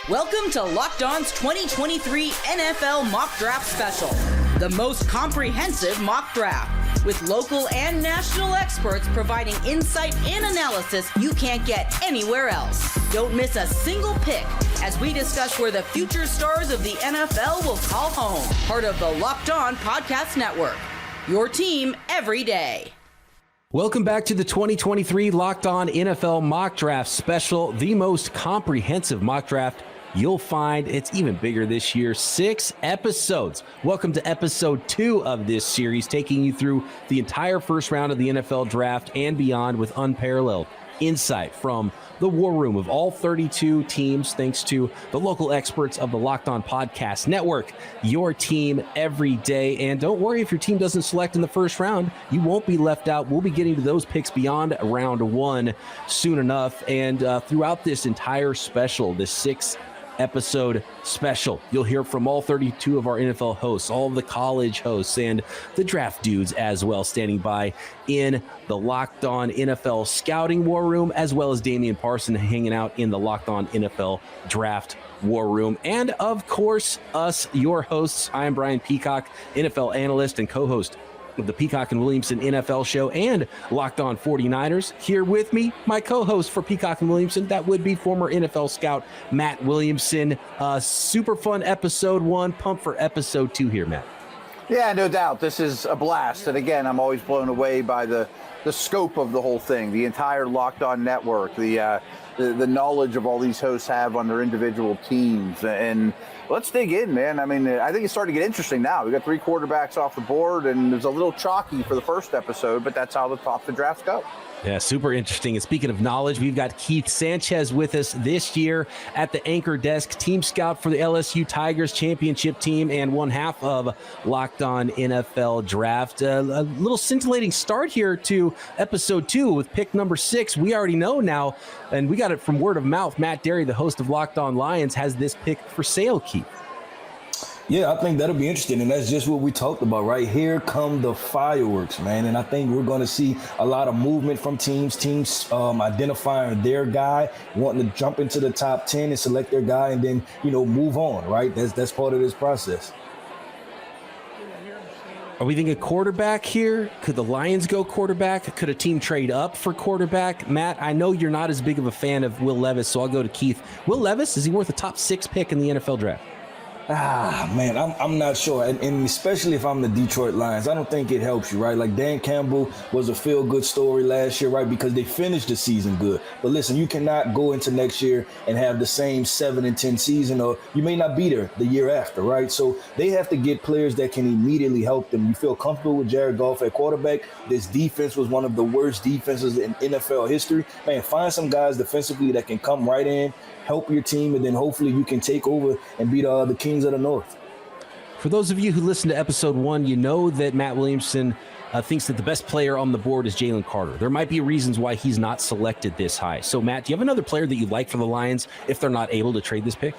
Welcome to Locked On's 2023 NFL Mock Draft Special, the most comprehensive mock draft, with local and national experts providing insight and analysis you can't get anywhere else. Don't miss a single pick as we discuss where the future stars of the NFL will call home. Part of the Locked On Podcast Network, your team every day. Welcome back to the 2023 Locked On NFL Mock Draft Special, the most comprehensive mock draft you'll find. It's even bigger this year, 6 episodes. Welcome to episode 2 of this series, taking you through the entire first round of the NFL draft and beyond with unparalleled insight from the war room of all 32 teams, thanks to the local experts of the Locked On Podcast Network, your team every day. And don't worry if your team doesn't select in the first round, you won't be left out. We'll be getting to those picks beyond round 1 soon enough. And throughout this entire special, this 6-episode special, you'll hear from all 32 of our NFL hosts, all of the college hosts, and the draft dudes as well, standing by in the Locked On NFL Scouting War Room, as well as Damian Parson hanging out in the Locked On NFL Draft War Room. And of course, us, your hosts. I am Brian Peacock, NFL analyst and co-host of the Peacock and Williamson NFL show and Locked On 49ers. Here with me, my co-host for Peacock and Williamson, that would be former NFL scout Matt Williamson. Super fun episode 1, pumped for episode 2 here, Matt. Yeah, no doubt. This is a blast. And again, I'm always blown away by the scope of the whole thing, the entire Locked On network, the knowledge of all these hosts have on their individual teams. And let's dig in, man. I mean, I think it's starting to get interesting now. We got 3 quarterbacks off the board, and it was a little chalky for the first episode, but that's how the drafts go. Yeah, super interesting. And speaking of knowledge, we've got Keith Sanchez with us this year at the anchor desk, team scout for the LSU Tigers championship team and one half of Locked On NFL Draft. A little scintillating start here to episode 2 with pick number 6. We already know now, and we got it from word of mouth. Matt Derry, the host of Locked On Lions, has this pick for sale, Keith. Yeah, I think that'll be interesting, and that's just what we talked about, right? Here come the fireworks, man, and I think we're going to see a lot of movement from teams identifying their guy, wanting to jump into the top 10 and select their guy and then, move on, right? That's part of this process. Are we thinking quarterback here? Could the Lions go quarterback? Could a team trade up for quarterback? Matt, I know you're not as big of a fan of Will Levis, so I'll go to Keith. Will Levis, is he worth a top 6 pick in the NFL draft? Man, I'm not sure. And especially if I'm the Detroit Lions, I don't think it helps you, right? Like Dan Campbell was a feel-good story last year, right? Because they finished the season good. But listen, you cannot go into next year and have the same 7-10 season, or you may not be there the year after, right? So they have to get players that can immediately help them. You feel comfortable with Jared Goff at quarterback. This defense was one of the worst defenses in NFL history. Man, find some guys defensively that can come right in, help your team, and then hopefully you can take over and beat the Kings of the North. For those of you who listened to episode 1, you know that Matt Williamson thinks that the best player on the board is Jalen Carter. There might be reasons why he's not selected this high. So, Matt, do you have another player that you'd like for the Lions if they're not able to trade this pick?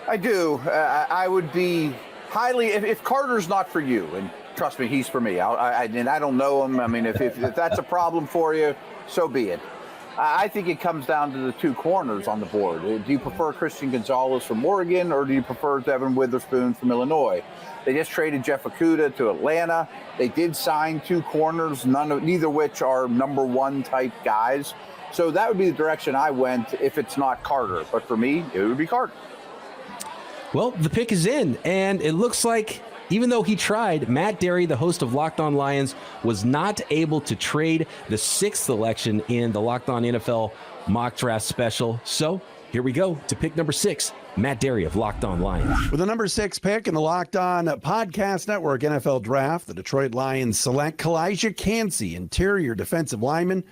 I do. I would be highly, if Carter's not for you, and trust me, he's for me. I don't know him. I mean, if that's a problem for you, so be it. I think it comes down to the 2 corners on the board. Do you prefer Christian Gonzalez from Oregon, or do you prefer Devin Witherspoon from Illinois? They just traded Jeff Okudah to Atlanta. They did sign 2 corners, neither which are number 1 type guys. So that would be the direction I went if it's not Carter. But for me, it would be Carter. Well, the pick is in, and it looks like even though he tried, Matt Derry, the host of Locked On Lions, was not able to trade the 6th selection in the Locked On NFL Mock Draft Special. So here we go to pick number 6, Matt Derry of Locked On Lions. With the number 6 pick in the Locked On Podcast Network NFL Draft, the Detroit Lions select Kancey, interior defensive lineman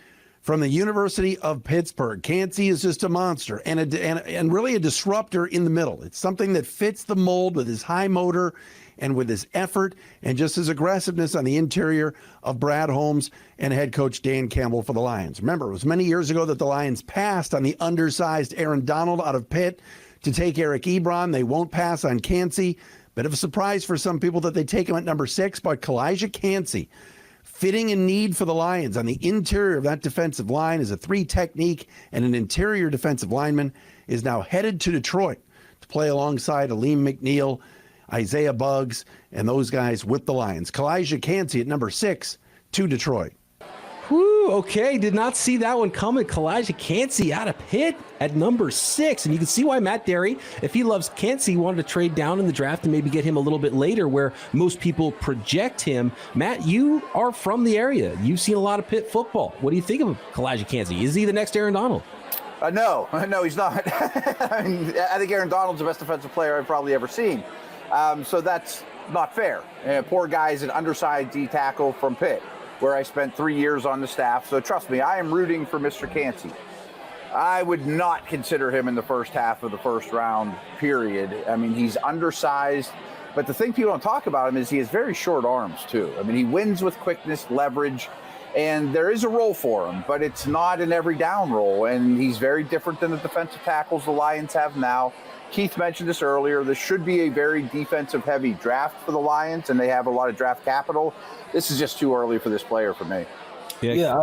from the University of Pittsburgh. Kancey is just a monster and really a disruptor in the middle. It's something that fits the mold with his high motor and with his effort and just his aggressiveness on the interior of Brad Holmes and head coach Dan Campbell for the Lions. Remember, it was many years ago that the Lions passed on the undersized Aaron Donald out of Pitt to take Eric Ebron. They won't pass on Kancey. Bit of a surprise for some people that they take him at number 6, but Kancey, fitting a need for the Lions on the interior of that defensive line as a 3 technique and an interior defensive lineman. is now headed to Detroit to play alongside Aleem McNeil, Isaiah Buggs, and those guys with the Lions. Kalijah Kancey at number 6 to Detroit. Whew, okay, did not see that one coming. Kalijah Kancey out of Pitt at number 6. And you can see why Matt Derry, if he loves Kancey, wanted to trade down in the draft and maybe get him a little bit later where most people project him. Matt, you are from the area. You've seen a lot of Pitt football. What do you think of Kalijah Kancey? Is he the next Aaron Donald? No, he's not. I think Aaron Donald's the best defensive player I've probably ever seen. So that's not fair. Poor guy's an undersized D tackle from Pitt, where I spent 3 years on the staff. So trust me, I am rooting for Mr. Kancey. I would not consider him in the first half of the first round, period. I mean, he's undersized. But the thing people don't talk about him is he has very short arms, too. I mean, he wins with quickness, leverage, and there is a role for him, but it's not an every down role. And he's very different than the defensive tackles the Lions have now. Keith mentioned this earlier. This should be a very defensive-heavy draft for the Lions, and they have a lot of draft capital. This is just too early for this player for me. Now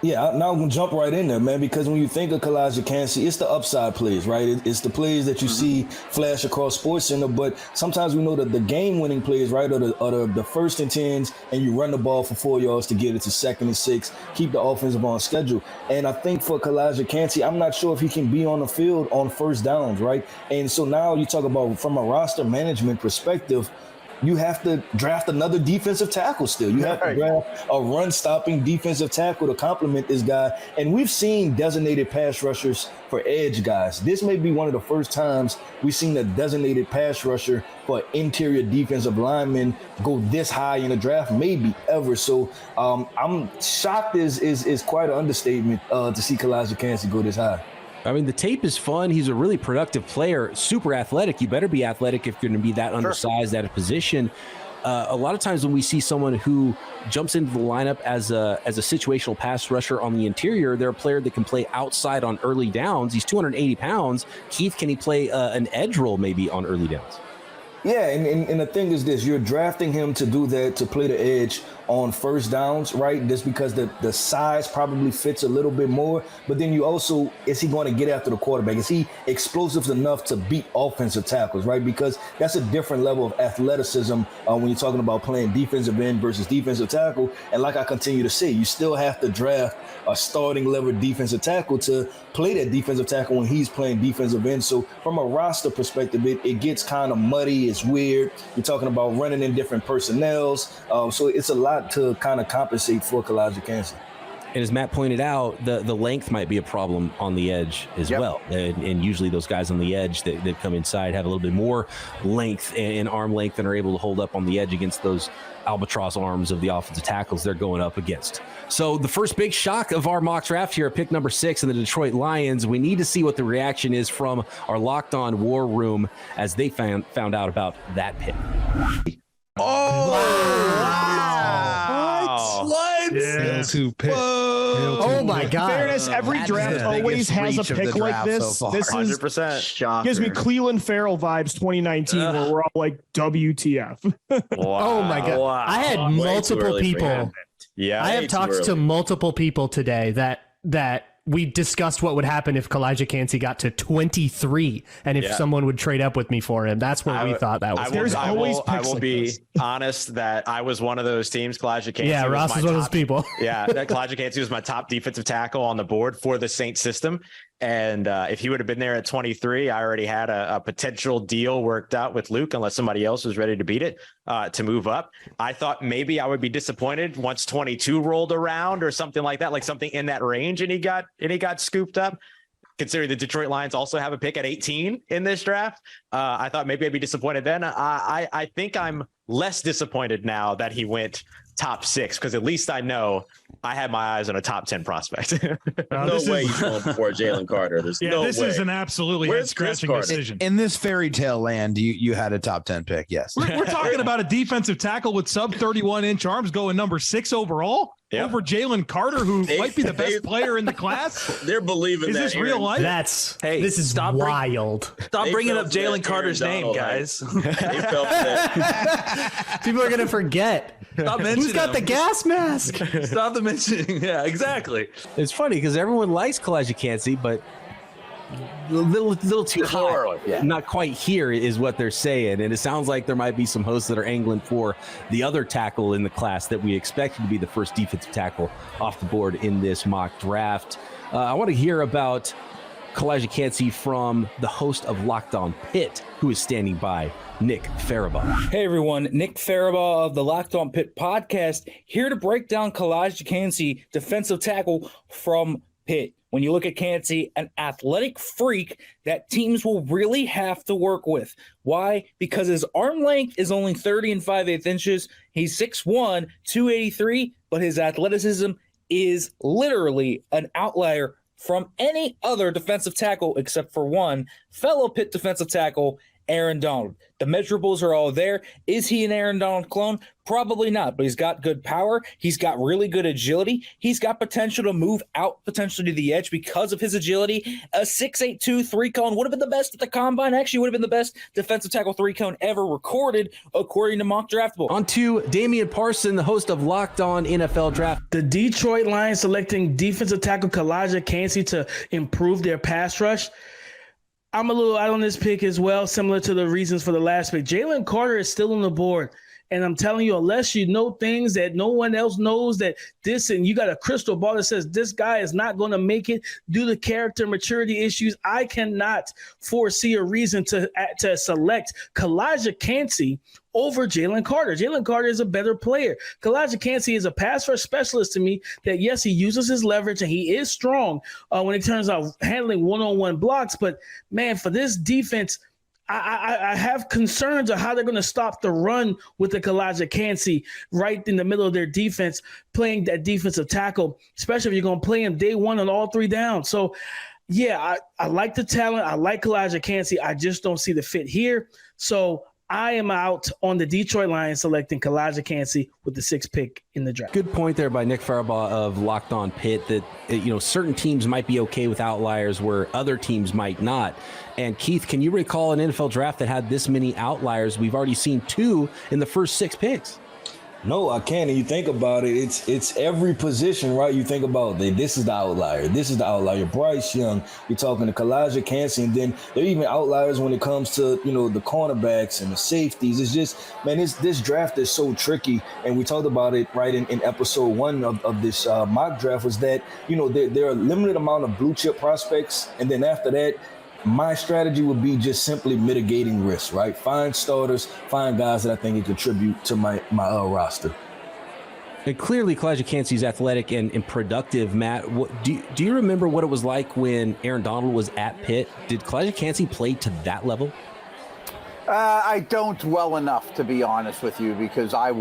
I'm going to jump right in there, man, because when you think of Kalijah Kancey, it's the upside plays, right? It's the plays that you see flash across SportsCenter, but sometimes we know that the game-winning plays, right, are the first and 10s, and you run the ball for 4 yards to get it to 2nd and 6, keep the offensive on schedule. And I think for Kalijah Kancey, I'm not sure if he can be on the field on first downs, right? And so now you talk about from a roster management perspective, you have to draft another defensive tackle still. You have to draft a run-stopping defensive tackle to complement this guy. And we've seen designated pass rushers for edge guys. This may be one of the first times we've seen a designated pass rusher for interior defensive lineman go this high in the draft, maybe ever. So I'm shocked is quite an understatement to see Kalijah Kancey go this high. I mean, the tape is fun. He's a really productive player, super athletic. You better be athletic if you're going to be that undersized at a position. A lot of times when we see someone who jumps into the lineup as a situational pass rusher on the interior, they're a player that can play outside on early downs. He's 280 pounds. Keith, can he play an edge role maybe on early downs? Yeah, and the thing is this, you're drafting him to do that, to play the edge on first downs, right? Just because the size probably fits a little bit more. But then you also, is he going to get after the quarterback? Is he explosive enough to beat offensive tackles, right? Because that's a different level of athleticism when you're talking about playing defensive end versus defensive tackle. And like I continue to say, you still have to draft a starting level defensive tackle to play that defensive tackle when he's playing defensive end. So from a roster perspective, it gets kind of muddy. It's weird. You're talking about running in different personnels. So it's a lot to kind of compensate for Kalijah Kancey. And as Matt pointed out, the length might be a problem on the edge as well. And usually those guys on the edge that come inside have a little bit more length and arm length and are able to hold up on the edge against those albatross arms of the offensive tackles they're going up against. So the first big shock of our mock draft here at pick number 6 in the Detroit Lions. We need to see what the reaction is from our Locked On War Room as they found out about that pick. Oh, wow. What? Yeah. Pick. Oh my God. Fairness, every draft always has a pick like this. This is 100%. gives me Cleveland Farrell vibes 2019 where we're all like WTF. Wow. Oh my God. Wow. I had multiple people. Yeah. I have talked to multiple people today that we discussed what would happen if Kalijah Kancey got to 23 and if someone would trade up with me for him. That's where we thought that was. I will be honest that I was one of those teams. Kalijah Kancey. Yeah, Ross was one of those people. Kalijah Kancey was my top defensive tackle on the board for the Saints system. And if he would have been there at 23, I already had a potential deal worked out with Luke, unless somebody else was ready to beat it, to move up. I thought maybe I would be disappointed once 22 rolled around or something like that, like something in that range, and he got scooped up. Considering the Detroit Lions also have a pick at 18 in this draft, I thought maybe I'd be disappointed then. I think I'm less disappointed now that he went top 6, because at least I know I had my eyes on a top 10 prospect. No way he's going before Jalen Carter. There's no way. This is an absolutely head-scratching decision. In this fairy tale land, you had a top 10 pick, yes. We're talking about a defensive tackle with sub 31-inch arms going number 6 overall over Jalen Carter, who might be the best player in the class. They're believing that. Is this real life? This is wild. Stop bringing up Jalen Carter's name, guys. They felt that. People are going to forget. Stop mentioning Who's got the gas mask? Stop the mentioning. Yeah, exactly. It's funny because everyone likes Kalijah Kancey, but little too high. Yeah. Not quite here is what they're saying. And it sounds like there might be some hosts that are angling for the other tackle in the class that we expected to be the first defensive tackle off the board in this mock draft. I want to hear about Kalijah Kancey from the host of Locked On Pitt, who is standing by, Nick Farabaugh. Hey everyone, Nick Farabaugh of the Locked On Pitt podcast, here to break down Kalijah Kancey, defensive tackle from Pitt. When you look at Kancey, an athletic freak that teams will really have to work with. Why? Because his arm length is only 30 5/8 inches. He's 6'1", 283, but his athleticism is literally an outlier from any other defensive tackle except for one fellow Pitt defensive tackle, Aaron Donald. The measurables are all there. Is he an Aaron Donald clone? Probably not, but he's got good power. He's got really good agility. He's got potential to move out potentially to the edge because of his agility. A 6'8", 3-cone would have been the best at the combine. Actually would have been the best defensive tackle 3-cone ever recorded, according to Mock Draftable. On to Damian Parson, the host of Locked On NFL Draft. The Detroit Lions selecting defensive tackle Kalijah Kancey to improve their pass rush. I'm a little out on this pick as well, similar to the reasons for the last pick. Jalen Carter is still on the board. And I'm telling you, unless you know things that no one else knows, that this, and you got a crystal ball that says this guy is not going to make it due to character maturity issues, I cannot foresee a reason to select Kalijah Kancey over Jalen Carter. Jalen Carter is a better player. Kalijah Kancey is a pass rush specialist to me that, yes, he uses his leverage and he is strong when it turns out handling one-on-one blocks. But, man, for this defense, I have concerns of how they're going to stop the run with the Kalijah Kancey right in the middle of their defense, playing that defensive tackle, especially if you're going to play him day one on all three downs. So, yeah, I like the talent. I like Kalijah Kancey. I just don't see the fit here. So I am out on the Detroit Lions selecting Kalijah Kancey with the 6th pick in the draft. Good point there by Nick Farabaugh of Locked On Pitt that, certain teams might be okay with outliers where other teams might not. And Keith, can you recall an NFL draft that had this many outliers? We've already seen 2 in the first 6 picks. No, I can't. And you think about it, it's every position, right? You think about this is the outlier. This is the outlier. Bryce Young, you're talking to Kalijah Kancey, and then there are even outliers when it comes to, the cornerbacks and the safeties. It's just, man, this draft is so tricky. And we talked about it right in episode 1 of this mock draft was that, there are a limited amount of blue chip prospects. And then after that, my strategy would be just simply mitigating risk, right? Find starters, find guys that I think can contribute to my roster. And clearly, Kalijah Kancey is athletic and productive. Matt, do you remember what it was like when Aaron Donald was at Pitt? Did Kalijah Kancey play to that level? I don't well enough, to be honest with you, because I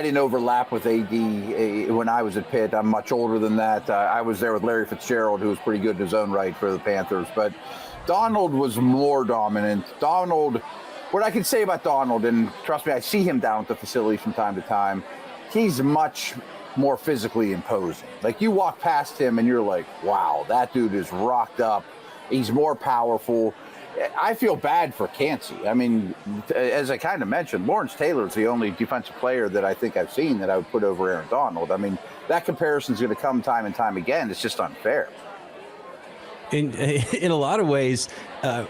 didn't overlap with AD when I was at Pitt. I'm much older than that. I was there with Larry Fitzgerald, who was pretty good in his own right for the Panthers, but Donald was more dominant. What I can say about Donald, and trust me, I see him down at the facility from time to time, he's much more physically imposing. Like, you walk past him and you're like, wow, that dude is rocked up. He's more powerful. I feel bad for Kancey. I mean, as I kind of mentioned, Lawrence Taylor is the only defensive player that I think I've seen that I would put over Aaron Donald. I mean, that comparison is going to come time and time again. It's just unfair. In a lot of ways, a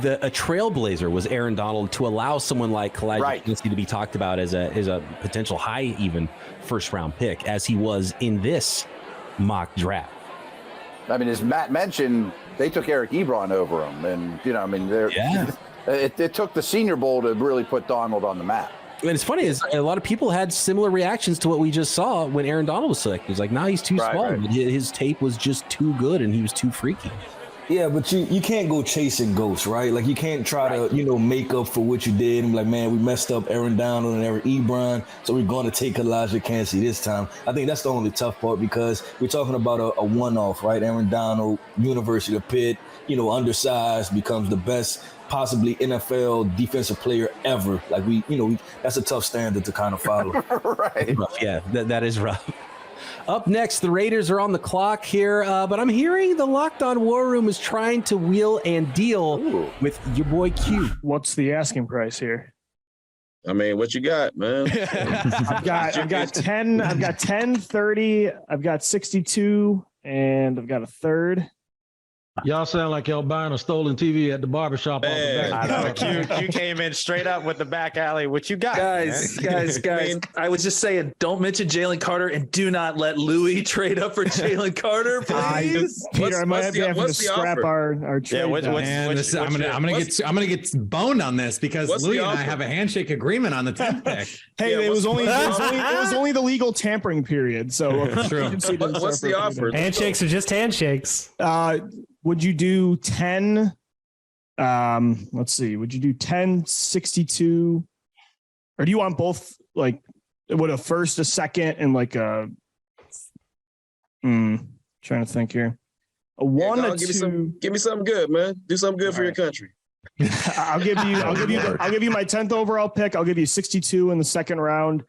trailblazer was Aaron Donald to allow someone like Kalijah Kancey to be talked about as a potential high even first-round pick, as he was in this mock draft. I mean, as Matt mentioned, they took Eric Ebron over him, and it took the Senior Bowl to really put Donald on the map. And it's funny is a lot of people had similar reactions to what we just saw when Aaron Donald was selected. It's like, nah, he's too small. Right. His tape was just too good, and he was too freaky. Yeah, but you can't go chasing ghosts, right? Like, you can't try to, make up for what you did and be like, man, we messed up Aaron Donald and Eric Ebron, so we're going to take Kalijah Kancey this time. I think that's the only tough part because we're talking about a one-off, right? Aaron Donald, University of Pitt, undersized, becomes the best possibly NFL defensive player ever. Like, that's a tough standard to kind of follow. Right. Yeah, that is rough. Up next, the Raiders are on the clock here, but I'm hearing the Locked On War Room is trying to wheel and deal with your boy Q. What's the asking price here? I mean, what you got, man? I've got 10, I've got 10, 30, I've got 62, and I've got a third. Y'all sound like y'all buying a stolen TV at the barbershop. Off the back. I know. You came in straight up with the back alley. What you got, guys? I was just saying, don't mention Jalen Carter and do not let Louis trade up for Jalen Carter, please. Peter, I might have to scrap our trade. Yeah, I'm gonna get boned on this because Louis and I have a handshake agreement on the 10th pick. Hey, it was only the legal tampering period, so true. What's the offer? Handshakes are just handshakes. Would you do 10? Let's see. Would you do 10, 62? Or do you want both, like, what, a first, a second, and like a trying to think here. A one, a two. Give me something good, man. Do something good for your country. I'll give you my 10th overall pick. I'll give you 62 in the second round.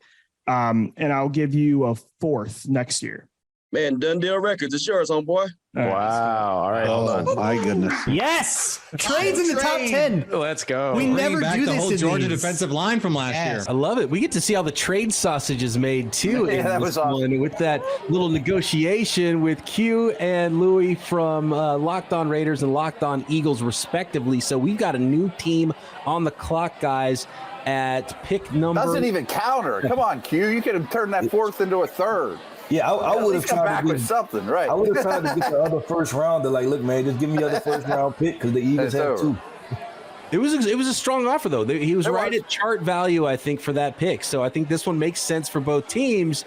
And I'll give you a 4th next year. Man, done deal records. It's yours, homeboy. Wow. All right. Hold on. My goodness. Yes. Trades in the top 10. Let's go. We never back do the this whole in Georgia these. defensive line from last year. I love it. We get to see how the trade sausage is made too. Yeah, that was awesome. With that little negotiation with Q and Louis from Locked On Raiders and Locked On Eagles, respectively. So we've got a new team on the clock, guys. At pick number. Doesn't even counter. Come on, Q. You could have turned that 4th into a 3rd. Yeah, I would have come tried back to with something, right? I would have tried to get the other first rounder. Like, look, man, just give me the other first round pick because the Eagles have 2. It was a strong offer though. He was right at chart value, I think, for that pick. So I think this one makes sense for both teams.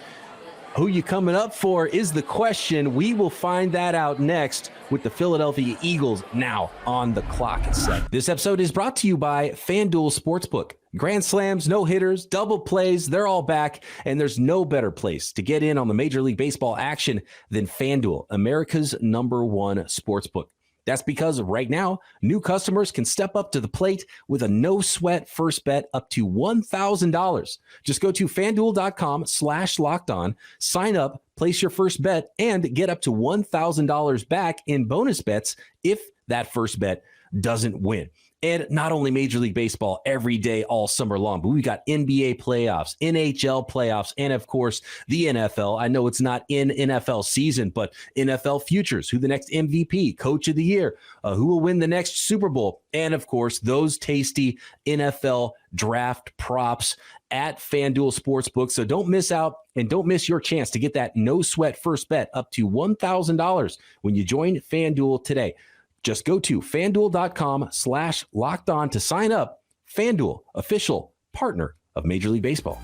Who you coming up for is the question. We will find that out next with the Philadelphia Eagles now on the clock. This episode is brought to you by FanDuel Sportsbook. Grand slams, no-hitters, double plays, they're all back, and there's no better place to get in on the Major League Baseball action than FanDuel, America's #1 sportsbook. That's because right now, new customers can step up to the plate with a no-sweat first bet up to $1,000. Just go to FanDuel.com/lockedon, sign up, place your first bet, and get up to $1,000 back in bonus bets if that first bet doesn't win. And not only Major League Baseball every day, all summer long, but we've got NBA playoffs, NHL playoffs, and of course, the NFL. I know it's not in NFL season, but NFL futures, who the next MVP, coach of the year, who will win the next Super Bowl, and of course, those tasty NFL draft props at FanDuel Sportsbook. So don't miss out and don't miss your chance to get that no sweat first bet up to $1,000 when you join FanDuel today. Just go to FanDuel.com/lockedon to sign up. FanDuel, official partner of Major League Baseball.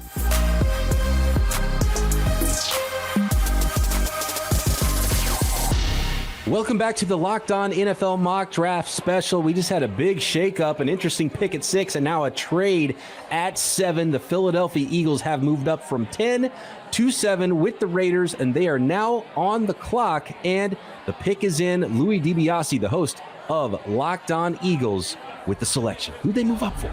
Welcome back to the Locked On NFL Mock Draft Special. We just had a big shakeup, an interesting pick at 6, and now a trade at 7. The Philadelphia Eagles have moved up from 10 to 7 with the Raiders, and they are now on the clock. And the pick is in. Louis DiBiase, the host of Locked On Eagles, with the selection. Who'd they move up for?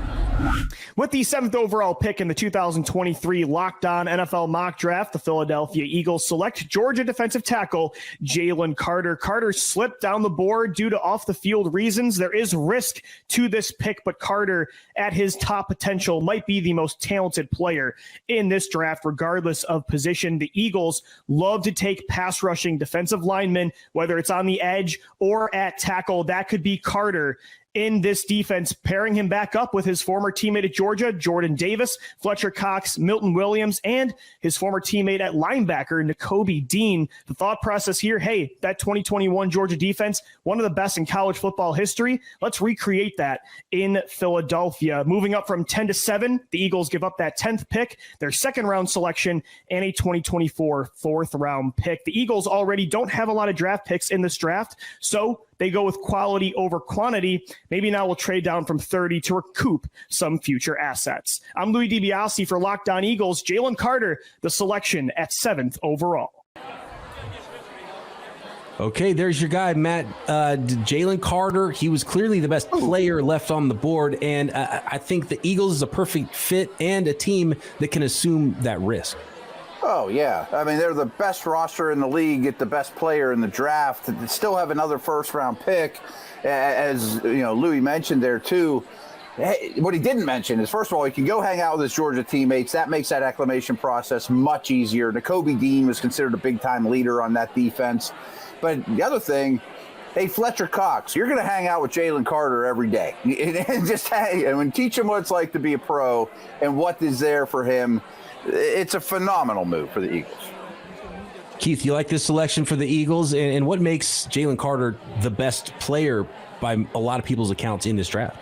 With the 7th overall pick in the 2023 Locked On NFL Mock Draft, the Philadelphia Eagles select Georgia defensive tackle Jalen Carter. Carter slipped down the board due to off-the-field reasons. There is risk to this pick, but Carter, at his top potential, might be the most talented player in this draft, regardless of position. The Eagles love to take pass-rushing defensive linemen, whether it's on the edge or at tackle. That could be Carter in this defense, pairing him back up with his former teammate at Georgia, Jordan Davis, Fletcher Cox, Milton Williams, and his former teammate at linebacker, Nakobe Dean. The thought process here, hey, that 2021 Georgia defense, one of the best in college football history. Let's recreate that in Philadelphia. Moving up from 10 to 7, the Eagles give up that 10th pick, their second-round selection, and a 2024 fourth-round pick. The Eagles already don't have a lot of draft picks in this draft, so they go with quality over quantity. Maybe now we'll trade down from 30 to recoup some future assets. I'm Louis DiBiase for Locked On Eagles. Jalen Carter, the selection at 7th overall. Okay, there's your guy, Matt. Jalen Carter, he was clearly the best player left on the board, and I think the Eagles is a perfect fit and a team that can assume that risk. Oh, yeah. I mean, they're the best roster in the league, get the best player in the draft, still have another first-round pick, as you know, Louis mentioned there, too. What he didn't mention is, first of all, he can go hang out with his Georgia teammates. That makes that acclimation process much easier. Nakobe Dean was considered a big-time leader on that defense. But the other thing, hey, Fletcher Cox, you're going to hang out with Jalen Carter every day and just hang and teach him what it's like to be a pro and what is there for him. It's a phenomenal move for the Eagles. Keith, you like this selection for the Eagles, and what makes Jalen Carter the best player by a lot of people's accounts in this draft?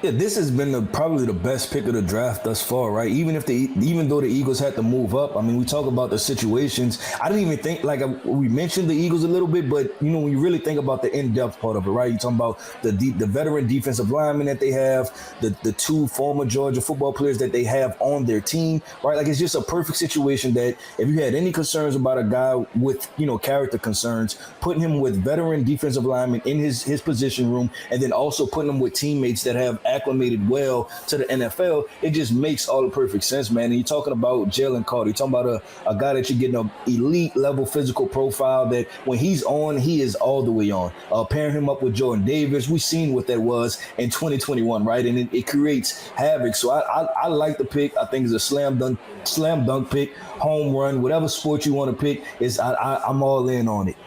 Yeah, this has been probably the best pick of the draft thus far, right? Even though the Eagles had to move up, I mean, we talk about the situations. I didn't even think, we mentioned the Eagles a little bit, but when you really think about the in-depth part of it, right? You're talking about the veteran defensive linemen that they have, the two former Georgia football players that they have on their team, right? Like, it's just a perfect situation that if you had any concerns about a guy with, character concerns, putting him with veteran defensive linemen in his position room, and then also putting him with teammates that have acclimated well to the NFL, it just makes all the perfect sense, man. And you're talking about Jalen Carter. You're talking about a guy that you're getting an elite level physical profile that when he's on, he is all the way on. Pairing him up with Jordan Davis, we've seen what that was in 2021, right? And it creates havoc. So I like the pick. I think it's a slam dunk pick, home run, whatever sport you want to pick. I'm all in on it.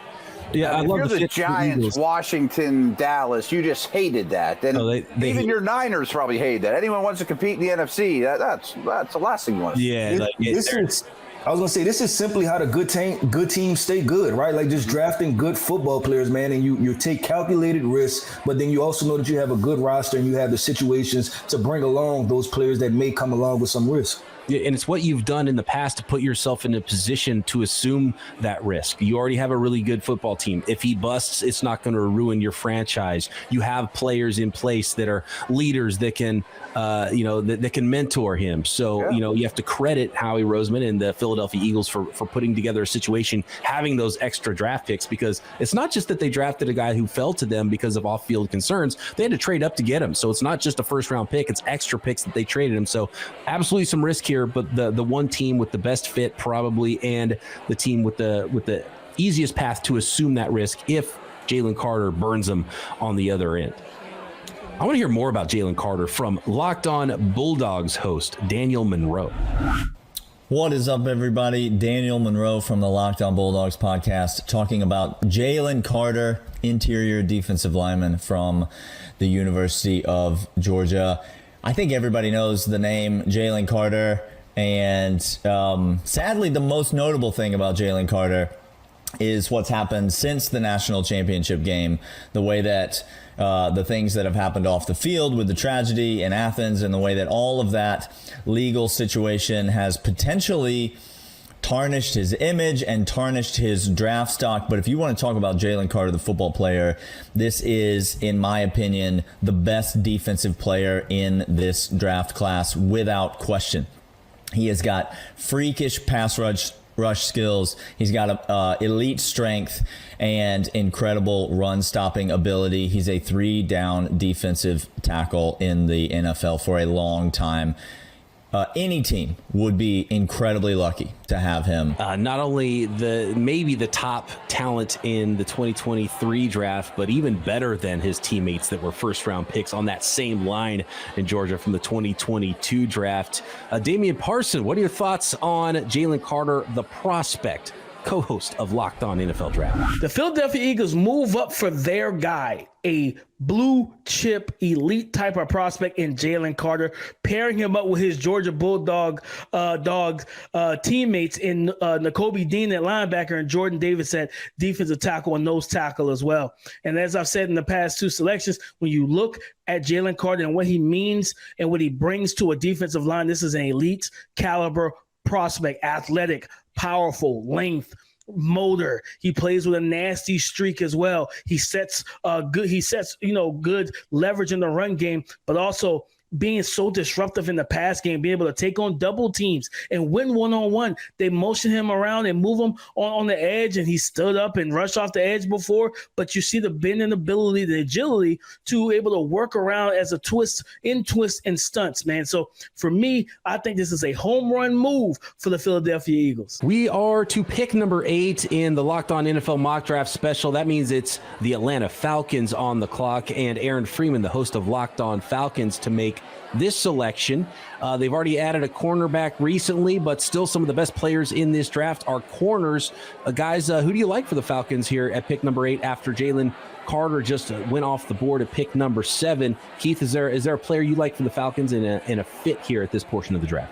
Yeah, if you're the Giants, Washington, Dallas, you just hated that. And even your Niners probably hated that. Anyone wants to compete in the NFC, that's the last thing you want to see. Yeah, I was gonna say, this is simply how the good teams stay good, right? Like just drafting good football players, man, and you take calculated risks, but then you also know that you have a good roster and you have the situations to bring along those players that may come along with some risk. Yeah, and it's what you've done in the past to put yourself in a position to assume that risk. You already have a really good football team. If he busts, it's not going to ruin your franchise. You have players in place that are leaders that can, that can mentor him. So, you have to credit Howie Roseman and the Philadelphia Eagles for putting together a situation, having those extra draft picks, because it's not just that they drafted a guy who fell to them because of off-field concerns. They had to trade up to get him. So it's not just a first-round pick. It's extra picks that they traded him. So absolutely some risk here. But the one team with the best fit probably, and the team with the easiest path to assume that risk if Jalen Carter burns them on the other end. I want to hear more about Jalen Carter from Locked On Bulldogs host Daniel Monroe. What is up, everybody? Daniel Monroe from the Locked On Bulldogs podcast, talking about Jalen Carter, interior defensive lineman from the University of Georgia. I think everybody knows the name Jalen Carter, and sadly, the most notable thing about Jalen Carter is what's happened since the national championship game, the way that the things that have happened off the field with the tragedy in Athens, and the way that all of that legal situation has potentially tarnished his image and tarnished his draft stock. But if you want to talk about Jalen Carter, the football player, this is, in my opinion, the best defensive player in this draft class without question. He has got freakish pass rush skills. He's got elite strength and incredible run stopping ability. He's a 3-down defensive tackle in the NFL for a long time. Any team would be incredibly lucky to have him. Not only maybe the top talent in the 2023 draft, but even better than his teammates that were first-round picks on that same line in Georgia from the 2022 draft. Damian Parson, what are your thoughts on Jalen Carter, the prospect, co-host of Locked On NFL Draft? The Philadelphia Eagles move up for their guy, a blue chip elite type of prospect in Jalen Carter, pairing him up with his Georgia Bulldog teammates in Nakobe Dean at linebacker and Jordan Davis at defensive tackle and nose tackle as well. And as I've said in the past two selections, when you look at Jalen Carter and what he means and what he brings to a defensive line, this is an elite caliber prospect, athletic, powerful, length, motor. He plays with a nasty streak as well. He sets good leverage in the run game, but also being so disruptive in the pass game, being able to take on double teams and win one-on-one. They motion him around and move him on the edge, and he stood up and rushed off the edge before, but you see the bending ability, the agility to able to work around as a twist and stunts, man. So for me, I think this is a home run move for the Philadelphia Eagles. We are to pick number 8 in the Locked On NFL Mock Draft Special. That means it's the Atlanta Falcons on the clock, and Aaron Freeman, the host of Locked On Falcons, to make this selection. They've already added a cornerback recently, but still some of the best players in this draft are corners. Guys, who do you like for the Falcons here at pick number 8 after Jalen Carter just went off the board at pick number 7. Keith, is there a player you like from the Falcons in a fit here at this portion of the draft?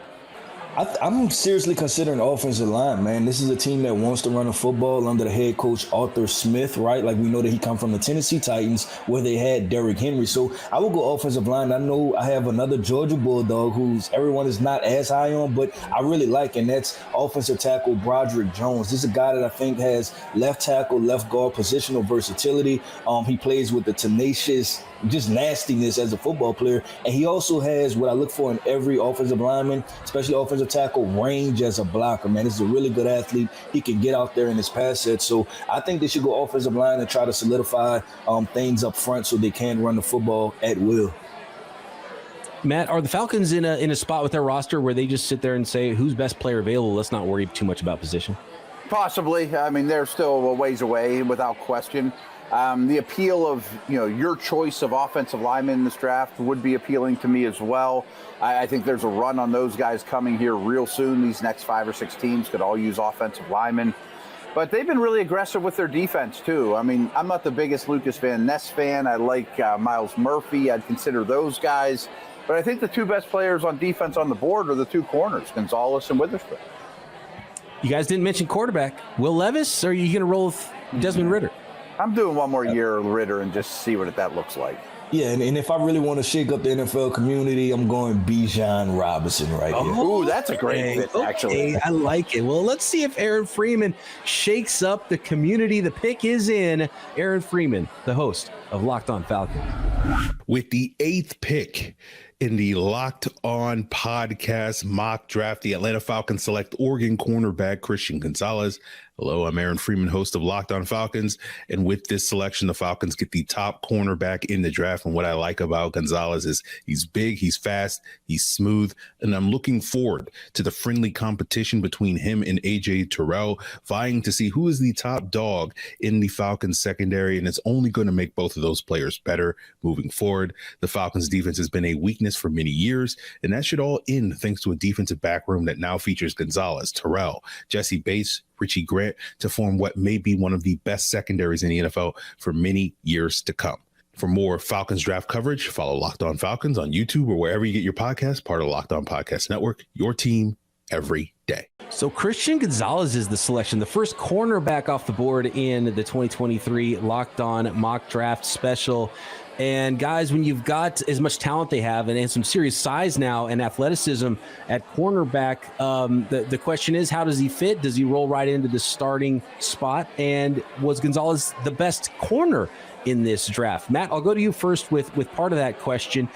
I'm seriously considering offensive line, man. This is a team that wants to run the football under the head coach Arthur Smith, right? Like we know that he come from the Tennessee Titans where they had Derrick Henry. So I will go offensive line. I know I have another Georgia Bulldog who's everyone is not as high on, but I really like, and that's offensive tackle Broderick Jones. This is a guy that I think has left tackle, left guard positional versatility. He plays with the tenacious, just nastiness as a football player. And he also has what I look for in every offensive lineman, especially offensive tackle, range as a blocker, man. This is a really good athlete. He can get out there in his pass set. So I think they should go offensive line and try to solidify things up front so they can run the football at will. Matt, are the Falcons in a spot with their roster where they just sit there and say, who's best player available? Let's not worry too much about position. Possibly. I mean, they're still a ways away without question. The appeal of, your choice of offensive linemen in this draft would be appealing to me as well. I think there's a run on those guys coming here real soon. These next 5 or 6 teams could all use offensive linemen. But they've been really aggressive with their defense, too. I mean, I'm not the biggest Lucas Van Ness fan. I like Miles Murphy. I'd consider those guys. But I think the 2 best players on defense on the board are the 2 corners, Gonzalez and Witherspoon. You guys didn't mention quarterback. Will Levis, or are you going to roll with Desmond Ridder? I'm doing one more year of Ridder and just see what that looks like. Yeah, and if I really want to shake up the NFL community, I'm going Bijan Robinson right here. Ooh, that's a great fit, actually. I like it. Well, let's see if Aaron Freeman shakes up the community. The pick is in. Aaron Freeman, the host of Locked On Falcons. With the 8th pick in the Locked On podcast mock draft, the Atlanta Falcons select Oregon cornerback Christian Gonzalez. Hello, I'm Aaron Freeman, host of Locked On Falcons. And with this selection, the Falcons get the top cornerback in the draft. And what I like about Gonzalez is he's big, he's fast, he's smooth. And I'm looking forward to the friendly competition between him and A.J. Terrell, vying to see who is the top dog in the Falcons secondary. And it's only going to make both of those players better moving forward. The Falcons defense has been a weakness for many years, and that should all end thanks to a defensive back room that now features Gonzalez, Terrell, Jesse Bates, Richie Grant to form what may be one of the best secondaries in the NFL for many years to come. For more Falcons draft coverage, follow Locked On Falcons on YouTube or wherever you get your podcast, part of Locked On Podcast Network, your team every day. So Christian Gonzalez is the selection, the first cornerback off the board in the 2023 Locked On mock draft special. And guys, when you've got as much talent they have and some serious size now and athleticism at cornerback, the question is, how does he fit? Does he roll right into the starting spot? And was Gonzalez the best corner in this draft? Matt, I'll go to you first with part of that question.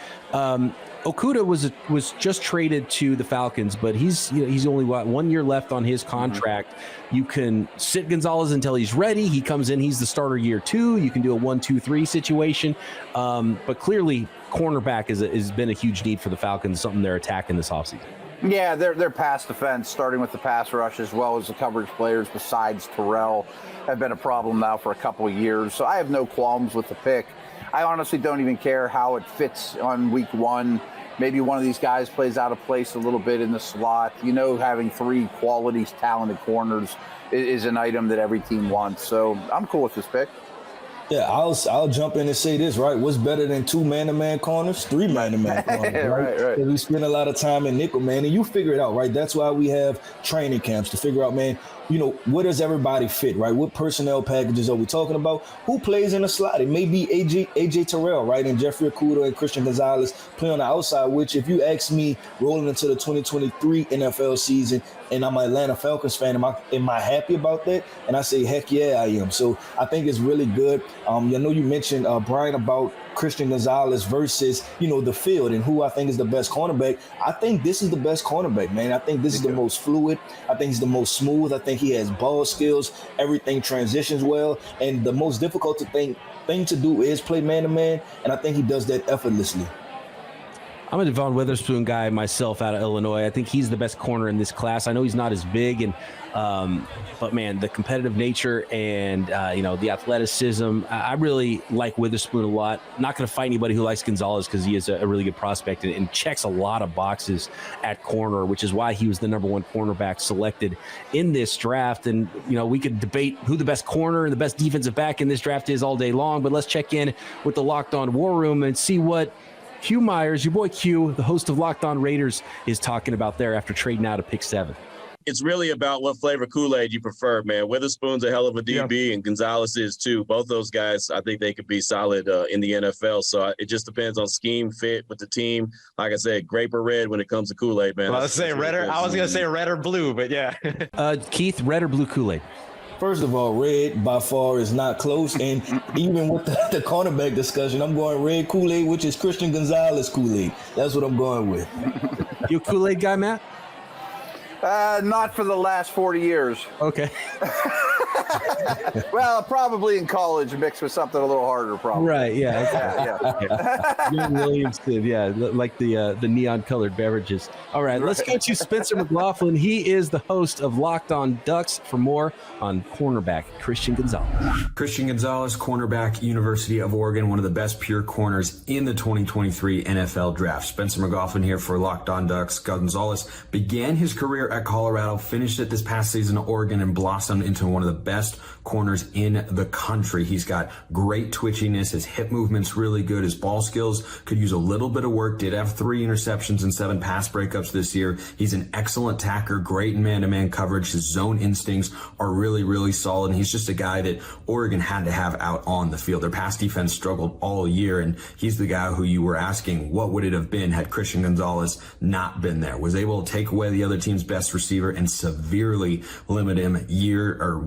Okudah was just traded to the Falcons, but he's only 1 year left on his contract. You can sit Gonzalez until he's ready. He comes in, he's the starter year 2. You can do a 1-2-3 situation. But clearly, cornerback has been a huge need for the Falcons, something they're attacking this offseason. Yeah, their pass defense, starting with the pass rush as well as the coverage players besides Terrell, have been a problem now for a couple of years. So I have no qualms with the pick. I honestly don't even care how it fits on week 1. Maybe one of these guys plays out of place a little bit in the slot. Having 3 quality, talented corners is an item that every team wants. So I'm cool with this pick. Yeah, I'll jump in and say this, right? What's better than 2 man-to-man corners? 3 man-to-man corners, right? Right. We spend a lot of time in nickel, man, and you figure it out, right? That's why we have training camps to figure out, man, where does everybody fit, right? What personnel packages are we talking about? Who plays in the slot? It may be AJ Terrell, right? And Jeffrey Okudah and Christian Gonzalez play on the outside, which if you ask me rolling into the 2023 NFL season and I'm an Atlanta Falcons fan, am I happy about that? And I say, heck yeah, I am. So I think it's really good. I know you mentioned, Brian, about Christian Gonzalez versus, the field and who I think is the best cornerback. I think this is the best cornerback, man. I think this is the most fluid. I think he's the most smooth. I think he has ball skills. Everything transitions well. And the most difficult thing to do is play man-to-man, and I think he does that effortlessly. I'm a Devon Witherspoon guy myself out of Illinois. I think he's the best corner in this class. I know he's not as big, but man, the competitive nature and the athleticism, I really like Witherspoon a lot. Not going to fight anybody who likes Gonzalez because he is a really good prospect and checks a lot of boxes at corner, which is why he was the number one cornerback selected in this draft. And we could debate who the best corner and the best defensive back in this draft is all day long, but let's check in with the Locked On War Room and see what Q Myers, your boy Q, the host of Locked On Raiders, is talking about there after trading out of pick 7. It's really about what flavor Kool-Aid you prefer, man. Witherspoon's a hell of a DB, and Gonzalez is too. Both those guys, I think they could be solid in the NFL. So it just depends on scheme fit with the team. Like I said, grape or red when it comes to Kool-Aid, man. Well, I was going to say red or blue, but yeah. Keith, red or blue Kool-Aid? First of all, red by far is not close. And even with the cornerback discussion, I'm going red Kool-Aid, which is Christian Gonzalez Kool-Aid. That's what I'm going with. You a Kool-Aid guy, Matt? Not for the last 40 years. Okay. Well, probably in college mixed with something a little harder, probably. Right, yeah. Matt Williamson, yeah, like the neon-colored beverages. All right, let's go to Spencer McLaughlin. He is the host of Locked On Ducks for more on cornerback Christian Gonzalez. Christian Gonzalez, cornerback, University of Oregon, one of the best pure corners in the 2023 NFL Draft. Spencer McLaughlin here for Locked On Ducks. Gonzalez began his career at Colorado, finished it this past season at Oregon, and blossomed into one of the best corners in the country. He's got great twitchiness. His hip movement's really good. His ball skills could use a little bit of work. Did have 3 interceptions and 7 pass breakups this year. He's an excellent tacker, great in man-to-man coverage. His zone instincts are really, really solid. And he's just a guy that Oregon had to have out on the field. Their pass defense struggled all year, and he's the guy who you were asking, what would it have been had Christian Gonzalez not been there? Was able to take away the other team's best receiver and severely limit him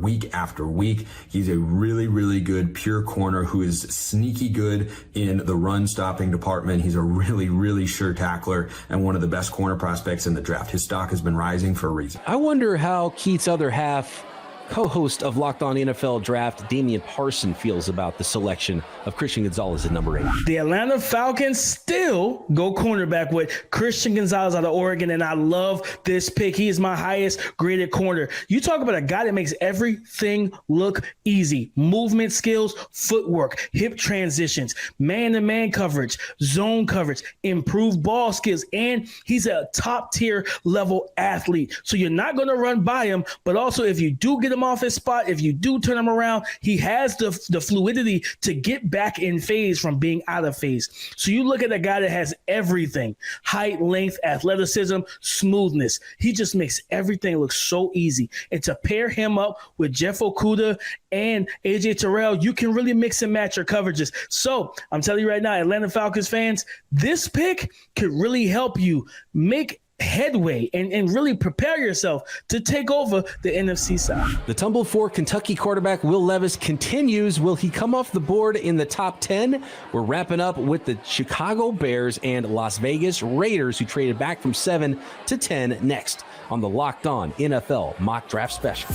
week after week. He's a really, really good pure corner who is sneaky good in the run stopping department. He's a really, really sure tackler and one of the best corner prospects in the draft. His stock has been rising for a reason. I wonder how Keith's other half, co-host of Locked On NFL Draft, Damian Parson, feels about the selection of Christian Gonzalez at number 8. The Atlanta Falcons still go cornerback with Christian Gonzalez out of Oregon, and I love this pick. He is my highest graded corner. You talk about a guy that makes everything look easy. Movement skills, footwork, hip transitions, man-to-man coverage, zone coverage, improved ball skills, and he's a top-tier level athlete. So you're not going to run by him, but also if you do get him off his spot, if you do turn him around, he has the fluidity to get back in phase from being out of phase. So you look at a guy that has everything: height, length, athleticism, smoothness. He just makes everything look so easy. And to pair him up with Jeff Okudah and AJ Terrell, you can really mix and match your coverages. So I'm telling you right now, Atlanta Falcons fans, this pick could really help you make headway and really prepare yourself to take over the NFC side. The tumble for Kentucky quarterback Will Levis continues. Will he come off the board in the top 10? We're wrapping up with the Chicago Bears and Las Vegas Raiders, who traded back from 7 to 10 next on the Locked On NFL Mock Draft Special.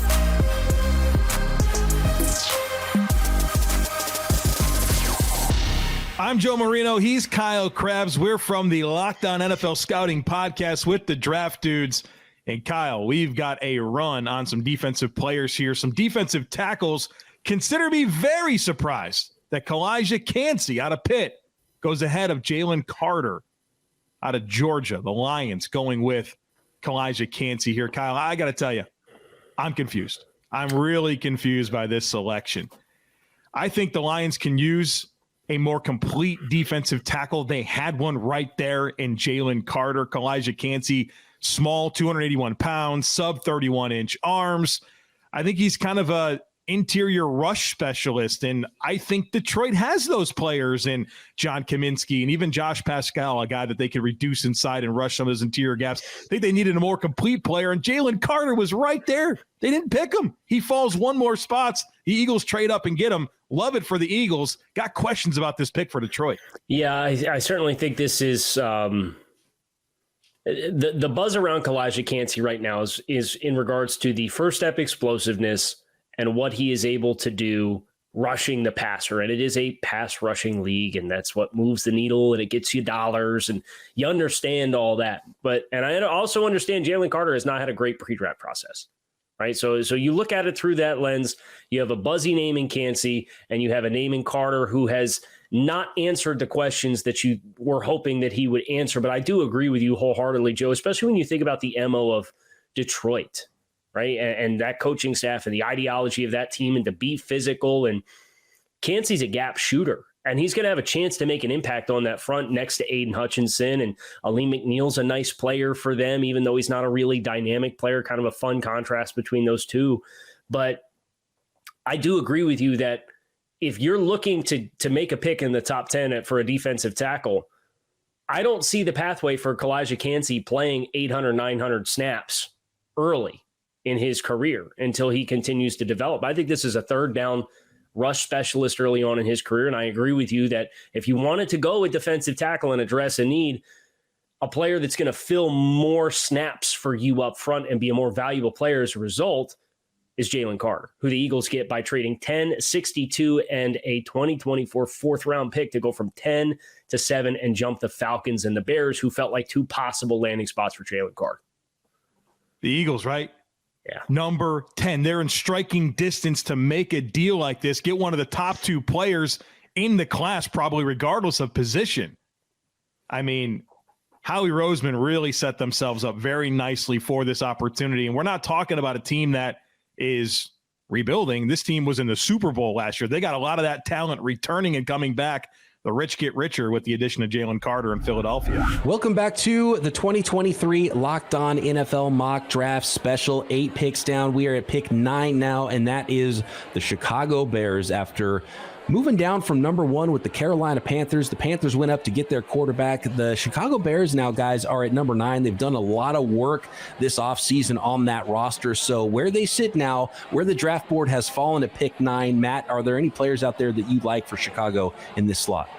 I'm Joe Marino. He's Kyle Krabs. We're from the Locked On NFL Scouting Podcast with the Draft Dudes. And Kyle, we've got a run on some defensive players here, some defensive tackles. Consider me very surprised that Kancey out of Pitt goes ahead of Jalen Carter out of Georgia. The Lions going with Kancey here. Kyle, I got to tell you, I'm confused. I'm really confused by this selection. I think the Lions can use a more complete defensive tackle. They had one right there in Jalen Carter. Kancey, small, 281 pounds, sub 31-inch arms. I think he's kind of a interior rush specialist, and I think Detroit has those players in John Kaminsky and even Josh Pascal, a guy that they could reduce inside and rush some of those interior gaps. I think they needed a more complete player, and Jalen Carter was right there. They didn't pick him. He falls one more spots. The Eagles trade up and get him. Love it for the Eagles. Got questions about this pick for Detroit. Yeah, I certainly think this is the buzz around Kancey right now is in regards to the first step explosiveness and what he is able to do rushing the passer, and it is a pass rushing league, and that's what moves the needle, and it gets you dollars, and you understand all that. And I also understand Jalen Carter has not had a great pre-draft process, right? So you look at it through that lens. You have a buzzy name in Kancey, and you have a name in Carter who has not answered the questions that you were hoping that he would answer. But I do agree with you wholeheartedly, Joe, especially when you think about the MO of Detroit, right? And that coaching staff and the ideology of that team, and to be physical. And Kancey's a gap shooter, and he's going to have a chance to make an impact on that front next to Aiden Hutchinson. And Ali McNeil's a nice player for them, even though he's not a really dynamic player, kind of a fun contrast between those two. But I do agree with you that if you're looking to make a pick in the top 10 for a defensive tackle, I don't see the pathway for Kalijah Kancey playing 800, 900 snaps early in his career until he continues to develop. I think this is a third down rush specialist early on in his career. And I agree with you that if you wanted to go with defensive tackle and address a need, a player that's going to fill more snaps for you up front and be a more valuable player as a result is Jalen Carter, who the Eagles get by trading 10, 62, and a 2024 fourth round pick to go from 10 to 7 and jump the Falcons and the Bears, who felt like two possible landing spots for Jalen Carter. The Eagles, right? Yeah. Number 10. They're in striking distance to make a deal like this, get one of the top two players in the class, probably regardless of position. I mean, Howie Roseman really set themselves up very nicely for this opportunity. And we're not talking about a team that is rebuilding. This team was in the Super Bowl last year. They got a lot of that talent returning and coming back. The rich get richer with the addition of Jalen Carter in Philadelphia. Welcome back to the 2023 Locked On NFL Mock Draft Special. 8 picks down. We are at pick 9 now, and that is the Chicago Bears. After moving down from number 1 with the Carolina Panthers, the Panthers went up to get their quarterback. The Chicago Bears now, guys, are at number 9. They've done a lot of work this offseason on that roster. So where they sit now, where the draft board has fallen at pick 9, Matt, are there any players out there that you like for Chicago in this slot?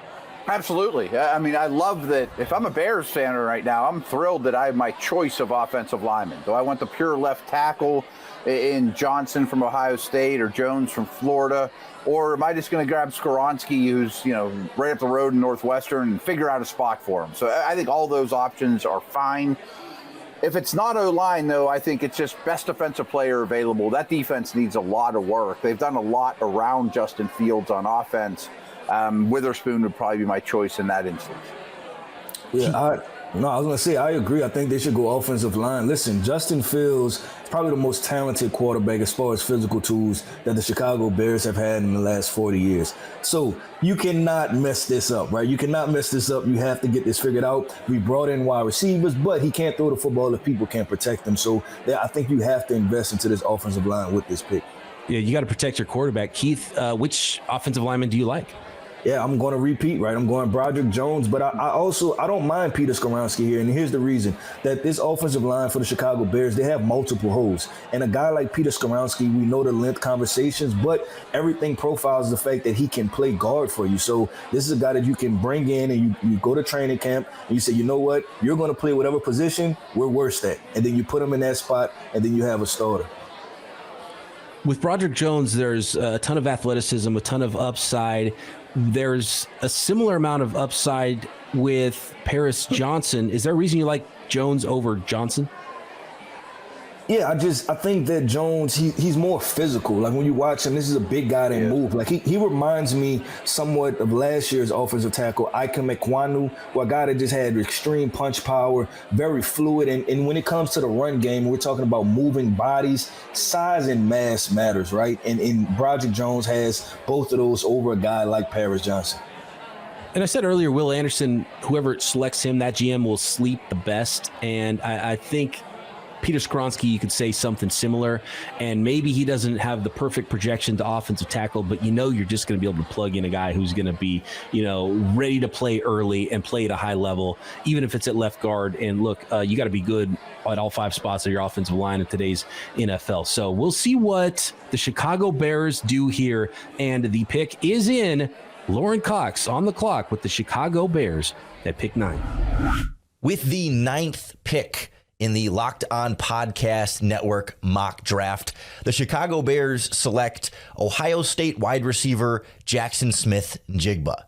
Absolutely. I mean, I love that. If I'm a Bears fan right now, I'm thrilled that I have my choice of offensive linemen. Do I want the pure left tackle in Johnston from Ohio State or Jones from Florida? Or am I just going to grab Skoronski, who's, right up the road in Northwestern, and figure out a spot for him? So I think all those options are fine. If it's not O-line, though, I think it's just best defensive player available. That defense needs a lot of work. They've done a lot around Justin Fields on offense. Witherspoon would probably be my choice in that instance. Yeah, I was going to say, I agree. I think they should go offensive line. Listen, Justin Fields is probably the most talented quarterback as far as physical tools that the Chicago Bears have had in the last 40 years. So you cannot mess this up, right? You cannot mess this up. You have to get this figured out. We brought in wide receivers, but he can't throw the football if people can't protect him. So I think you have to invest into this offensive line with this pick. Yeah, you got to protect your quarterback. Keith, which offensive lineman do you like? Yeah, I'm going to repeat, right? I'm going Broderick Jones, but I don't mind Peter Skoronski here, and here's the reason. That this offensive line for the Chicago Bears, they have multiple holes. And a guy like Peter Skoronski, we know the length conversations, but everything profiles the fact that he can play guard for you. So this is a guy that you can bring in and you go to training camp and you say, you know what? You're going to play whatever position we're worst at. And then you put him in that spot, and then you have a starter. With Broderick Jones, there's a ton of athleticism, a ton of upside. There's a similar amount of upside with Paris Johnson. Is there a reason you like Jones over Johnson? Yeah, I think that Jones, he's more physical. Like when you watch him, this is a big guy that moves. Like he reminds me somewhat of last year's offensive tackle, Ike Mekwanu, a guy that just had extreme punch power, very fluid. And when it comes to the run game, we're talking about moving bodies, size and mass matters, right? And Broderick Jones has both of those over a guy like Paris Johnson. And I said earlier, Will Anderson, whoever selects him, that GM will sleep the best. And I think Peter Skoronski, you could say something similar, and maybe he doesn't have the perfect projection to offensive tackle, but you're just going to be able to plug in a guy who's going to be, ready to play early and play at a high level, even if it's at left guard. And look, you got to be good at all 5 spots of your offensive line in today's NFL. So we'll see what the Chicago Bears do here. And the pick is in. Lauren Cox on the clock with the Chicago Bears at pick 9. With the 9th pick in the Locked On Podcast Network mock draft. The Chicago Bears select Ohio State wide receiver Jaxon Smith-Njigba.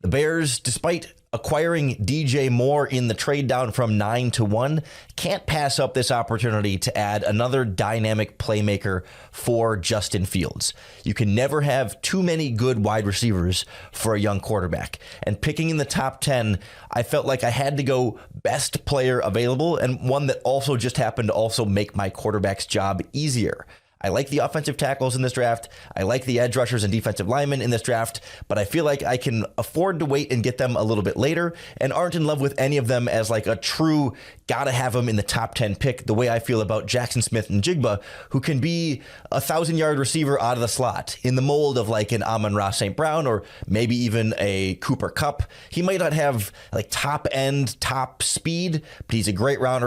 The Bears, despite acquiring DJ Moore in the trade down from 9 to 1, can't pass up this opportunity to add another dynamic playmaker for Justin Fields. You can never have too many good wide receivers for a young quarterback. And picking in the top 10, I felt like I had to go best player available and one that also just happened to also make my quarterback's job easier. I like the offensive tackles in this draft. I like the edge rushers and defensive linemen in this draft, but I feel like I can afford to wait and get them a little bit later and aren't in love with any of them as like a true gotta have them in the top 10 pick, the way I feel about Jaxon Smith-Njigba, who can be a 1,000-yard receiver out of the slot in the mold of like an Amon-Ra St. Brown or maybe even a Cooper Kupp. He might not have like top end, top speed, but he's a great route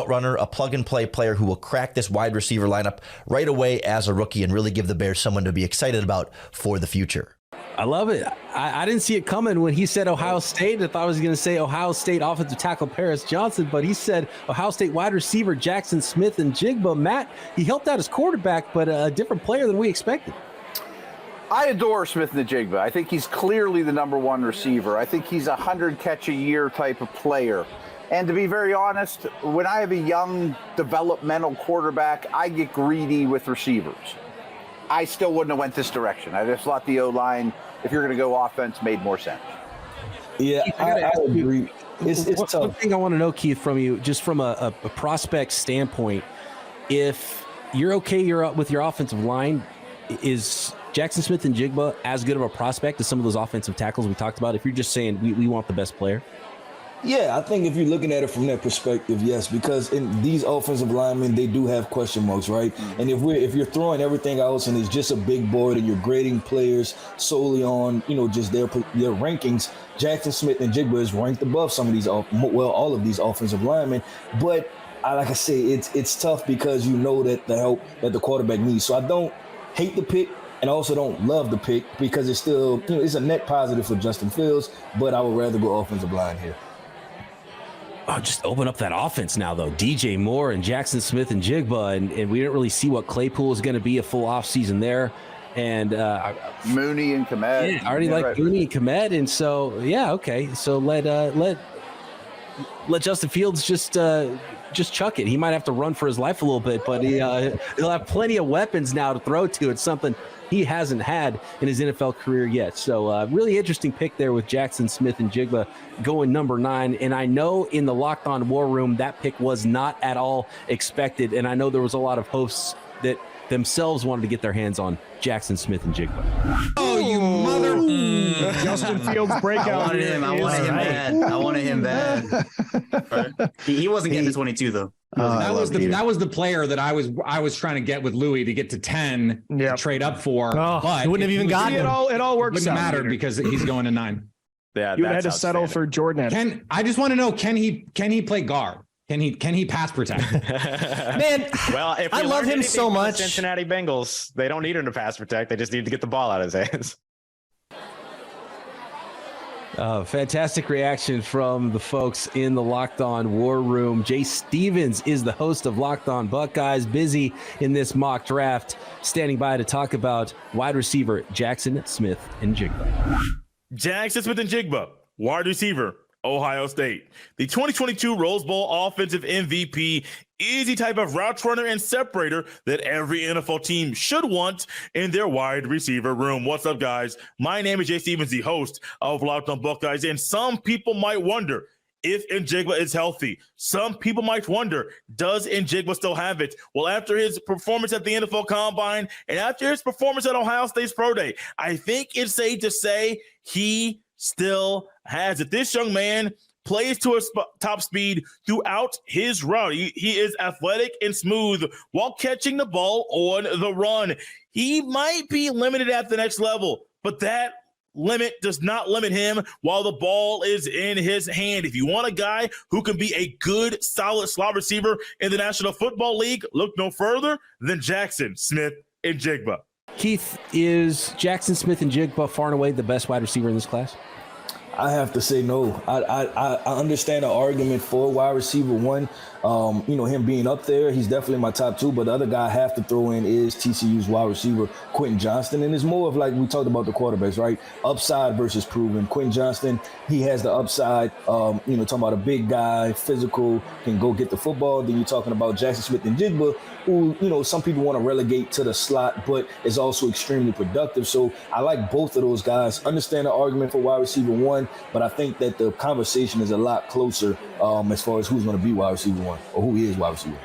runner, a plug and play player who will crack this wide receiver lineup right away as a rookie and really give the Bears someone to be excited about for the future. I love it. I didn't see it coming when he said Ohio State. I thought I was going to say Ohio State offensive tackle Paris Johnson, but he said Ohio State wide receiver Jaxon Smith-Njigba. Matt, he helped out his quarterback, but a different player than we expected. I adore Smith-Njigba. I think he's clearly the number one receiver. I think he's a 100-catch-a-year type of player. And to be very honest, when I have a young developmental quarterback, I get greedy with receivers. I still wouldn't have went this direction. I just thought the O-line, if you're going to go offense, made more sense. Yeah, I agree. It's tough. One thing I want to know, Keith, from you, just from a prospect standpoint, if you're okay with your offensive line, is Jaxon Smith-Njigba as good of a prospect as some of those offensive tackles we talked about? If you're just saying we want the best player? Yeah, I think if you're looking at it from that perspective, yes, because in these offensive linemen, they do have question marks, right? And if you're throwing everything else and it's just a big board and you're grading players solely on, just their rankings, Jaxon Smith-Njigba is ranked above some of these, all of these offensive linemen. But like I say, it's tough because that the help that the quarterback needs. So I don't hate the pick and also don't love the pick because it's still, it's a net positive for Justin Fields, but I would rather go offensive line here. Oh, just open up that offense now, though. DJ Moore and Jaxon Smith-Njigba, and we didn't really see what Claypool is going to be a full offseason there. And Mooney and Komet. Yeah, I already like Mooney and Komet, and so okay. So let Justin Fields just chuck it. He might have to run for his life a little bit, but he'll have plenty of weapons now to throw to. It's something he hasn't had in his NFL career yet. So really interesting pick there with Jaxon Smith-Njigba going number 9. And I know in the Locked On War Room, that pick was not at all expected. And I know there was a lot of hosts that themselves wanted to get their hands on Jaxon Smith-Njigba. Oh, you mother! Justin Fields breakout. I wanted him bad. He wasn't getting to 22 though. That was the player that I was trying to get with Louis to get to 10 to trade up for. But he wouldn't have even gotten it. It all works. Wouldn't matter because he's going to 9. Yeah, you had to settle for Jordan. I just want to know, can he play guard? Can he pass protect? Man, well, if I love him so much. Cincinnati Bengals, they don't need him to pass protect. They just need to get the ball out of his hands. Fantastic reaction from the folks in the Locked On War Room. Jay Stevens is the host of Locked On Buckeyes, busy in this mock draft, standing by to talk about wide receiver Jaxon Smith-Njigba. Jaxon Smith-Njigba, wide receiver, Ohio State. The 2022 Rose Bowl offensive MVP is the type of route runner and separator that every NFL team should want in their wide receiver room. What's up, guys? My name is Jay Stevens, the host of Locked On Buckeyes, and some people might wonder if Njigba is healthy. Some people might wonder, does Njigba still have it? Well, after his performance at the NFL Combine and after his performance at Ohio State's Pro Day, I think it's safe to say he still has it. This young man plays to a top speed throughout his route. He is athletic and smooth while catching the ball on the run. He might be limited at the next level, but that limit does not limit him while the ball is in his hand. If you want a guy who can be a good, solid slot receiver in the National Football League, look no further than Jaxon Smith-Njigba. Keith, is Jaxon Smith-Njigba far and away the best wide receiver in this class? I have to say no. I understand the argument for wide receiver one. Him being up there, he's definitely my top two. But the other guy I have to throw in is TCU's wide receiver, Quentin Johnston. And it's more of like we talked about the quarterbacks, right? Upside versus proven. Quentin Johnston, he has the upside. Talking about a big guy, physical, can go get the football. Then you're talking about Jaxon Smith-Njigba, who, some people want to relegate to the slot, but is also extremely productive. So I like both of those guys. Understand the argument for wide receiver one, but I think that the conversation is a lot closer as far as who's going to be wide receiver one or who is wide receiver one.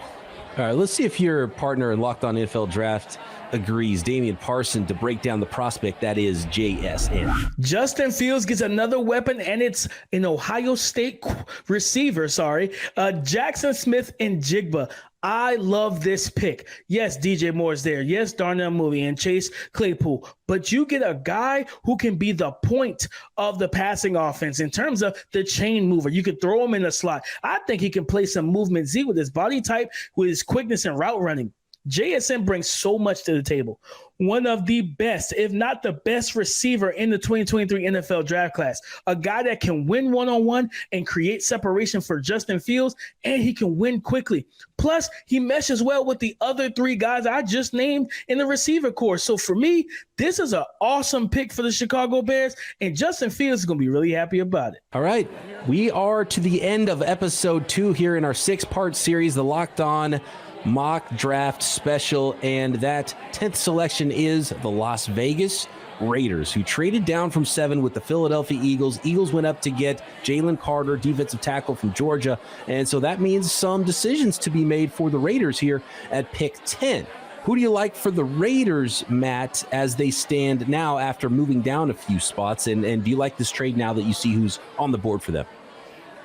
All right, let's see if your partner in Locked On NFL Draft agrees. Damian Parson to break down the prospect that is JSN. Justin Fields gets another weapon, and it's an Ohio State receiver. Jaxon Smith-Njigba. I love this pick. Yes, DJ Moore's there. Yes, Darnell Mooney and Chase Claypool. But you get a guy who can be the point of the passing offense in terms of the chain mover. You could throw him in the slot. I think he can play some movement Z with his body type, with his quickness and route running. JSN brings so much to the table. One of the best, if not the best receiver in the 2023 NFL draft class. A guy that can win one-on-one and create separation for Justin Fields, and he can win quickly. Plus, he meshes well with the other three guys I just named in the receiver corps. So for me, this is an awesome pick for the Chicago Bears, and Justin Fields is going to be really happy about it. All right, we are to the end of episode 2 here in our 6-part series, the Locked On Mock Draft Special, and that 10th selection is the Las Vegas Raiders, who traded down from 7 with the Philadelphia Eagles. Eagles went up to get Jalen Carter, defensive tackle from Georgia, and so that means some decisions to be made for the Raiders here at pick 10. Who do you like for the Raiders, Matt, as they stand now after moving down a few spots, and do you like this trade now that you see who's on the board for them?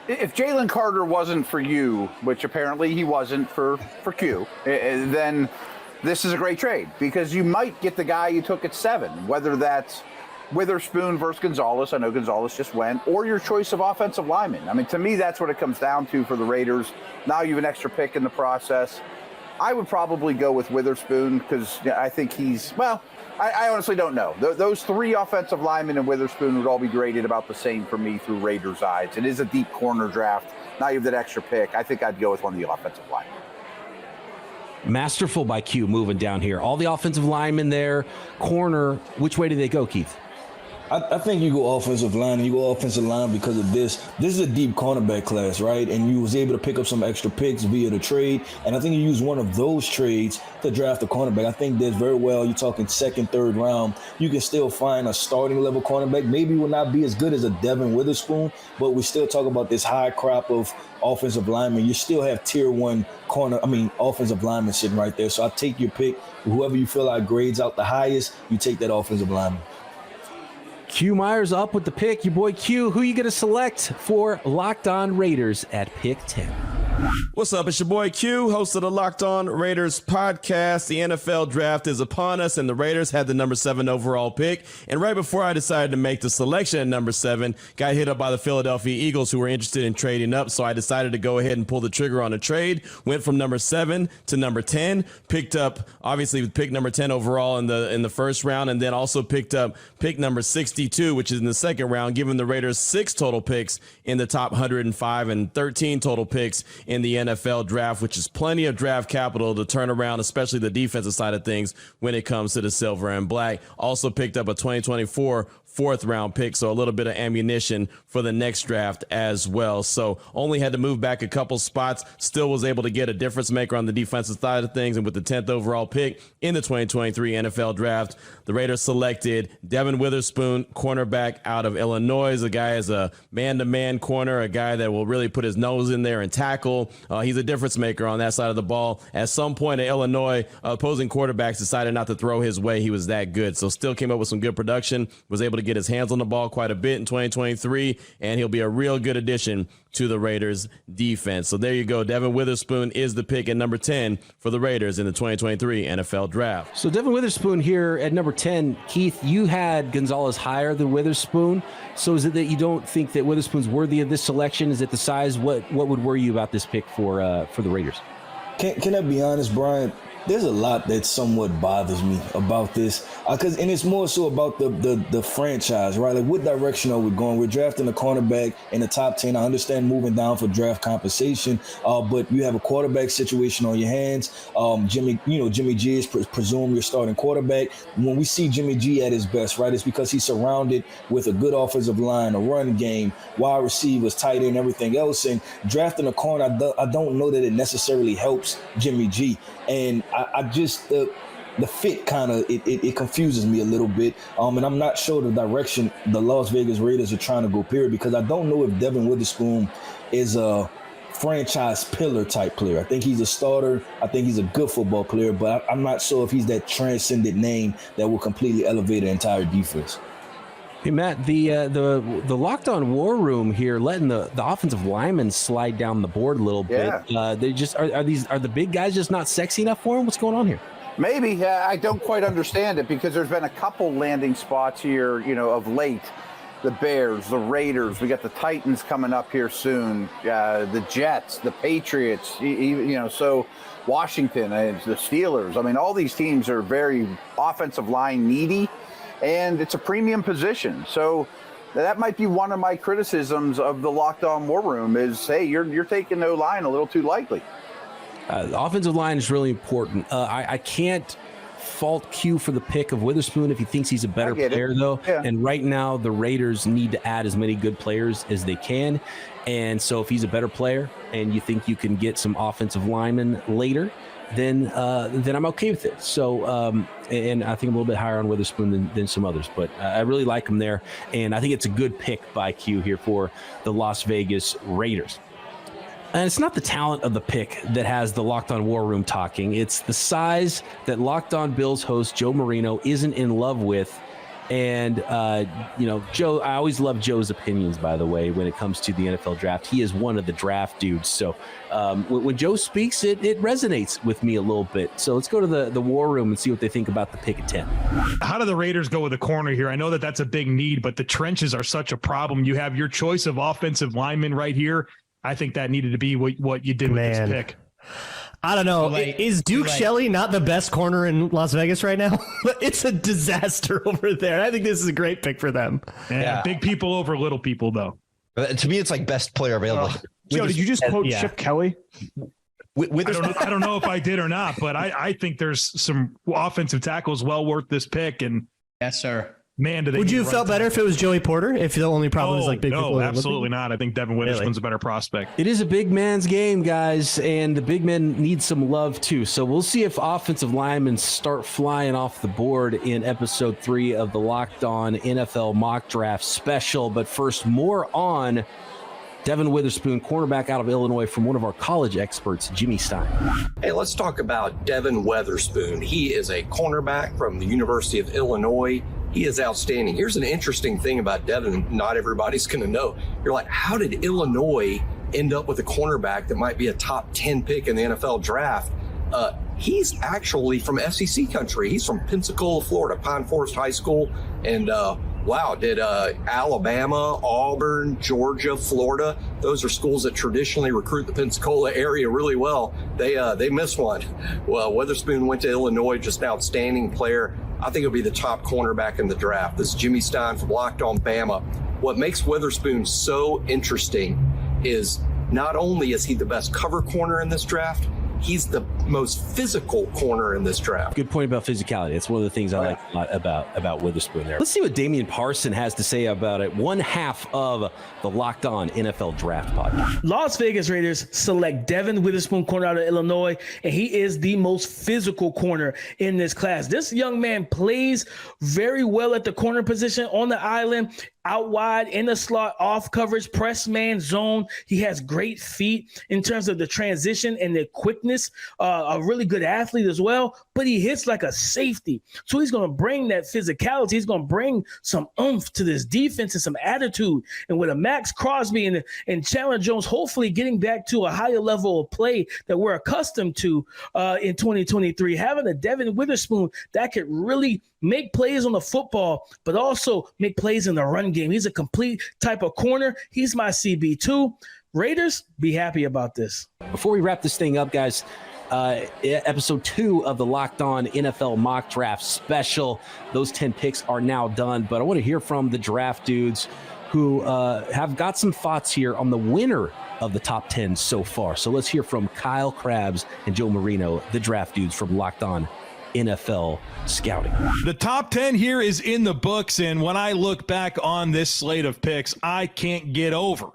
If Jalen Carter wasn't for you, which apparently he wasn't for Q, then this is a great trade because you might get the guy you took at 7, whether that's Witherspoon versus Gonzalez. I know Gonzalez just went, or your choice of offensive lineman. I mean, to me, that's what it comes down to for the Raiders. Now you have an extra pick in the process. I would probably go with Witherspoon because I think he's, well, I honestly don't know. Those 3 offensive linemen and Witherspoon would all be graded about the same for me through Raiders' eyes. It is a deep corner draft. Now you have that extra pick. I think I'd go with one of the offensive linemen. Masterful by Q moving down here. All the offensive linemen there, corner. Which way do they go, Keith? I think you go offensive line, and you go offensive line because of this. This is a deep cornerback class, right? And you was able to pick up some extra picks via the trade. And I think you use one of those trades to draft a cornerback. I think there's very well, you're talking 2nd, 3rd round. You can still find a starting level cornerback. Maybe will not be as good as a Devin Witherspoon, but we still talk about this high crop of offensive linemen. You still have tier 1 offensive linemen sitting right there. So I take your pick. Whoever you feel like grades out the highest, you take that offensive lineman. Q Myers up with the pick. Your boy Q, who you going to select for Locked On Raiders at pick 10? What's up? It's your boy Q, host of the Locked On Raiders podcast. The NFL draft is upon us, and the Raiders had the number 7 overall pick. And right before I decided to make the selection at number 7, got hit up by the Philadelphia Eagles, who were interested in trading up. So I decided to go ahead and pull the trigger on a trade. Went from number 7 to number 10. Picked up, obviously, pick number 10 overall in the first round, and then also picked up pick number 62, which is in the second round, giving the Raiders 6 total picks in the top 105 and 13 total picks in the NFL draft, which is plenty of draft capital to turn around, especially the defensive side of things when it comes to the silver and black. Also picked up a 2024 4th round pick, so a little bit of ammunition for the next draft as well. So only had to move back a couple spots, still was able to get a difference maker on the defensive side of things. And with the 10th overall pick in the 2023 NFL draft, the Raiders selected Devin Witherspoon, cornerback out of Illinois. The guy is a man-to-man corner, a guy that will really put his nose in there and tackle. He's a difference maker on that side of the ball. At some point in Illinois, opposing quarterbacks decided not to throw his way. He was that good. So still came up with some good production, was able to get his hands on the ball quite a bit in 2023, and he'll be a real good addition to the Raiders defense. So there you go. Devin Witherspoon is the pick at number 10 for the Raiders in the 2023 NFL draft. So Devin Witherspoon here at number 10. Keith, you had Gonzalez higher than Witherspoon. So is it that you don't think that Witherspoon's worthy of this selection? Is it the size? What would worry you about this pick for the Raiders? Can I be honest, Brian? There's a lot that somewhat bothers me about this, and it's more so about the franchise, right? Like, what direction are we going? We're drafting a cornerback in the top 10. I understand moving down for draft compensation, but you have a quarterback situation on your hands. Jimmy G is presumed your starting quarterback. When we see Jimmy G at his best, right, it's because he's surrounded with a good offensive line, a run game, wide receivers, tight end, everything else. And drafting a corner, I don't know that it necessarily helps Jimmy G. And I just the fit kind of it confuses me a little bit, and I'm not sure the direction the Las Vegas Raiders are trying to go. Period, because I don't know if Devin Witherspoon is a franchise pillar type player. I think he's a starter. I think he's a good football player, but I'm not sure if he's that transcendent name that will completely elevate an entire defense. Hey Matt, the Locked On War Room here, letting the offensive linemen slide down the board a little bit. They just are the big guys just not sexy enough for him? What's going on here? Maybe. I don't quite understand it, because there's been a couple landing spots here, of late. The Bears, the Raiders, we got the Titans coming up here soon, the Jets, the Patriots, so Washington, the Steelers. I mean, all these teams are very offensive line needy, and it's a premium position. So that might be one of my criticisms of the Locked On War Room is, hey, you're taking O-line a little too lightly. The offensive line is really important. I can't fault Q for the pick of Witherspoon if he thinks he's a better player, though. Yeah. And right now, the Raiders need to add as many good players as they can. And so if he's a better player and you think you can get some offensive linemen later, then I'm okay with it. So, and I think I'm a little bit higher on Witherspoon than some others, but I really like him there. And I think it's a good pick by Q here for the Las Vegas Raiders. And it's not the talent of the pick that has the Locked On War Room talking. It's the size that Locked On Bills host Joe Marino isn't in love with. And, Joe, I always love Joe's opinions, by the way, when it comes to the NFL draft. He is one of the draft dudes. So when Joe speaks, it resonates with me a little bit. So let's go to the War Room and see what they think about the pick at 10. How do the Raiders go with a corner here? I know that's a big need, but the trenches are such a problem. You have your choice of offensive linemen right here. I think that needed to be what you did with this pick. I don't know. Is Duke Shelley not the best corner in Las Vegas right now? It's a disaster over there. I think this is a great pick for them. Yeah. Big people over little people, though. To me, it's like best player available. Joe, did you just quote Chip Kelly? I don't know if I did or not, but I think there's some offensive tackles well worth this pick. And yes, sir. Man, would you have felt better if it was Joey Porter? If the only problem is like big people? No, absolutely not. I think Devin Witherspoon's a better prospect. It is a big man's game, guys, and the big men need some love too. So we'll see if offensive linemen start flying off the board in episode 3 of the Locked On NFL Mock Draft Special. But first, more on Devin Witherspoon, cornerback out of Illinois, from one of our college experts, Jimmy Stein. Hey, let's talk about Devin Witherspoon. He is a cornerback from the University of Illinois. He is outstanding. Here's an interesting thing about Devin. Not everybody's going to know. You're like, how did Illinois end up with a cornerback that might be a top 10 pick in the NFL draft? He's actually from SEC country. He's from Pensacola, Florida, Pine Forest High School. And did Alabama, Auburn, Georgia, Florida, those are schools that traditionally recruit the Pensacola area really well. They missed one. Well, Witherspoon went to Illinois, just an outstanding player. I think he'll be the top cornerback in the draft. This is Jimmy Stein from Locked On Bama. What makes Witherspoon so interesting is not only is he the best cover corner in this draft, he's the most physical corner in this draft. Good point about physicality. It's one of the things I like a lot about Witherspoon there. Let's see what Damian Parson has to say about it. One half of the Locked On NFL Draft Podcast. Las Vegas Raiders select Devin Witherspoon, corner out of Illinois, and he is the most physical corner in this class. This young man plays very well at the corner position on the island, out wide, in the slot, off coverage, press man, zone. He has great feet in terms of the transition and the quickness. A really good athlete as well, but he hits like a safety. So he's going to bring that physicality. He's going to bring some oomph to this defense and some attitude. And with a Max Crosby and Chandler Jones hopefully getting back to a higher level of play that we're accustomed to in 2023, having a Devin Witherspoon that could really make plays on the football, but also make plays in the run game. He's a complete type of corner. He's my CB2. Raiders, be happy about this. Before we wrap this thing up, guys, episode 2 of the Locked On NFL Mock Draft Special. Those 10 picks are now done, but I want to hear from the draft dudes who have got some thoughts here on the winner of the top 10 so far. So let's hear from Kyle Krabs and Joe Marino, the draft dudes from Locked On NFL Scouting. The top 10 here is in the books, and when I look back on this slate of picks, I can't get over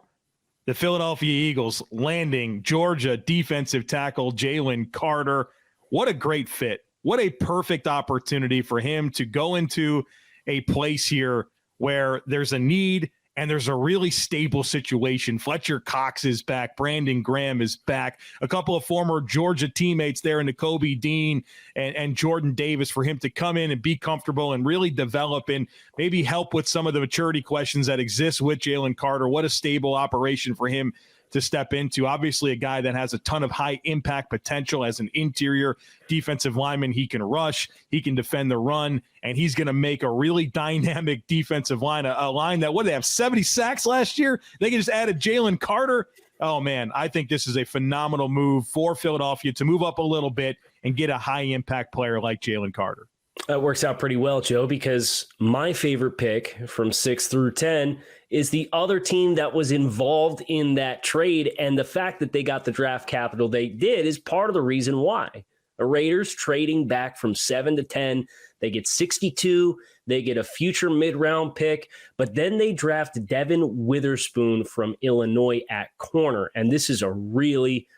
the Philadelphia Eagles landing Georgia defensive tackle Jalen Carter. What a great fit. What a perfect opportunity for him to go into a place here where there's a need and there's a really stable situation. Fletcher Cox is back. Brandon Graham is back. A couple of former Georgia teammates there in Nakobe Dean and Jordan Davis for him to come in and be comfortable and really develop and maybe help with some of the maturity questions that exist with Jalen Carter. What a stable operation for him to step into. Obviously a guy that has a ton of high impact potential as an interior defensive lineman. He can rush, he can defend the run, and he's going to make a really dynamic defensive line, a line that, what, they have 70 sacks last year? They can just add a Jalen Carter. Oh man, I think this is a phenomenal move for Philadelphia to move up a little bit and get a high impact player like Jalen Carter. That works out pretty well, Joe, because my favorite pick from 6 through 10 is the other team that was involved in that trade. And the fact that they got the draft capital they did is part of the reason why. The Raiders trading back from 7 to 10, they get 62, they get a future mid-round pick, but then they draft Devin Witherspoon from Illinois at corner. And this is a really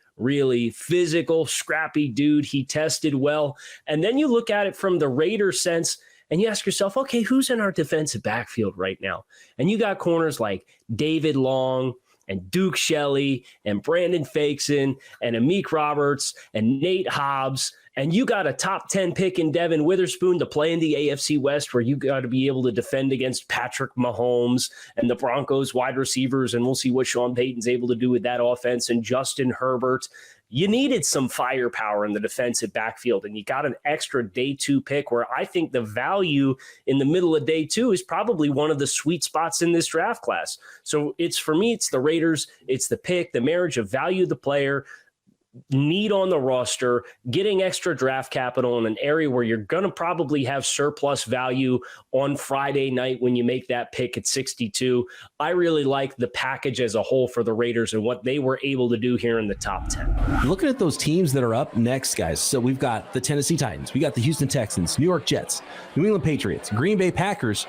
physical, scrappy dude. He tested well. And then you look at it from the Raiders sense and you ask yourself, okay, who's in our defensive backfield right now? And you got corners like David Long and Duke Shelley and Brandon Faison and Amik Roberts and Nate Hobbs. And you got a top 10 pick in Devin Witherspoon to play in the AFC West, where you got to be able to defend against Patrick Mahomes and the Broncos wide receivers. And we'll see what Sean Payton's able to do with that offense, and Justin Herbert. You needed some firepower in the defensive backfield, and you got an extra day 2 pick, where I think the value in the middle of day 2 is probably one of the sweet spots in this draft class. So for me, it's the Raiders, it's the pick, the marriage of value of the player, need on the roster, getting extra draft capital in an area where you're going to probably have surplus value on Friday night when you make that pick at 62. I really like the package as a whole for the Raiders and what they were able to do here in the top 10. Looking at those teams that are up next, guys. So we've got the Tennessee Titans, we got the Houston Texans, New York Jets, New England Patriots, Green Bay Packers.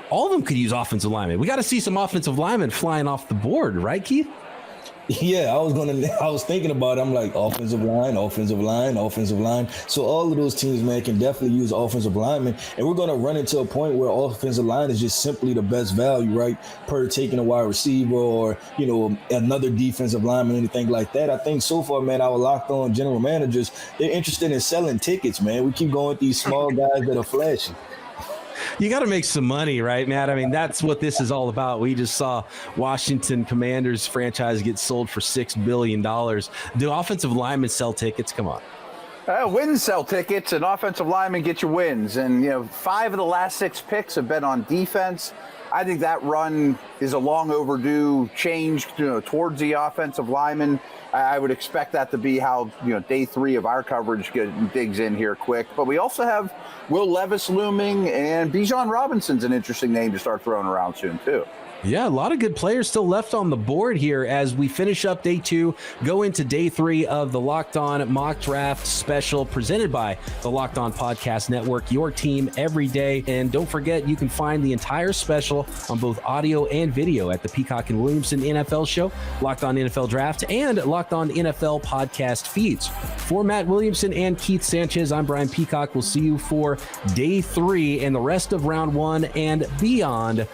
All of them could use offensive linemen. We got to see some offensive linemen flying off the board, right, Keith? Yeah, I was thinking about it. I'm like, offensive line. So all of those teams, man, can definitely use offensive linemen. And we're going to run into a point where offensive line is just simply the best value, right? Per taking a wide receiver or, another defensive lineman, anything like that. I think so far, man, our Locked On general managers, they're interested in selling tickets, man. We keep going with these small guys that are flashy. You got to make some money, right, Matt? I mean, that's what this is all about. We just saw Washington Commanders franchise get sold for $6 billion. Do offensive linemen sell tickets? Come on. Wins sell tickets, and offensive linemen get you wins. And, 5 of the last 6 picks have been on defense. I think that run is a long overdue change towards the offensive lineman. I would expect that to be how day 3 of our coverage digs in here quick. But we also have Will Levis looming, and Bijan Robinson's an interesting name to start throwing around soon too. Yeah, a lot of good players still left on the board here as we finish up day 2, go into day 3 of the Locked On Mock Draft Special presented by the Locked On Podcast Network, your team every day. And don't forget, you can find the entire special on both audio and video at the Peacock and Williamson NFL Show, Locked On NFL Draft, and Locked On NFL podcast feeds. For Matt Williamson and Keith Sanchez, I'm Brian Peacock. We'll see you for day 3 and the rest of round 1 and beyond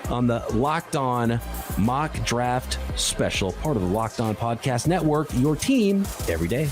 on the Locked On Mock Draft Special, part of the Locked On Podcast Network, your team every day.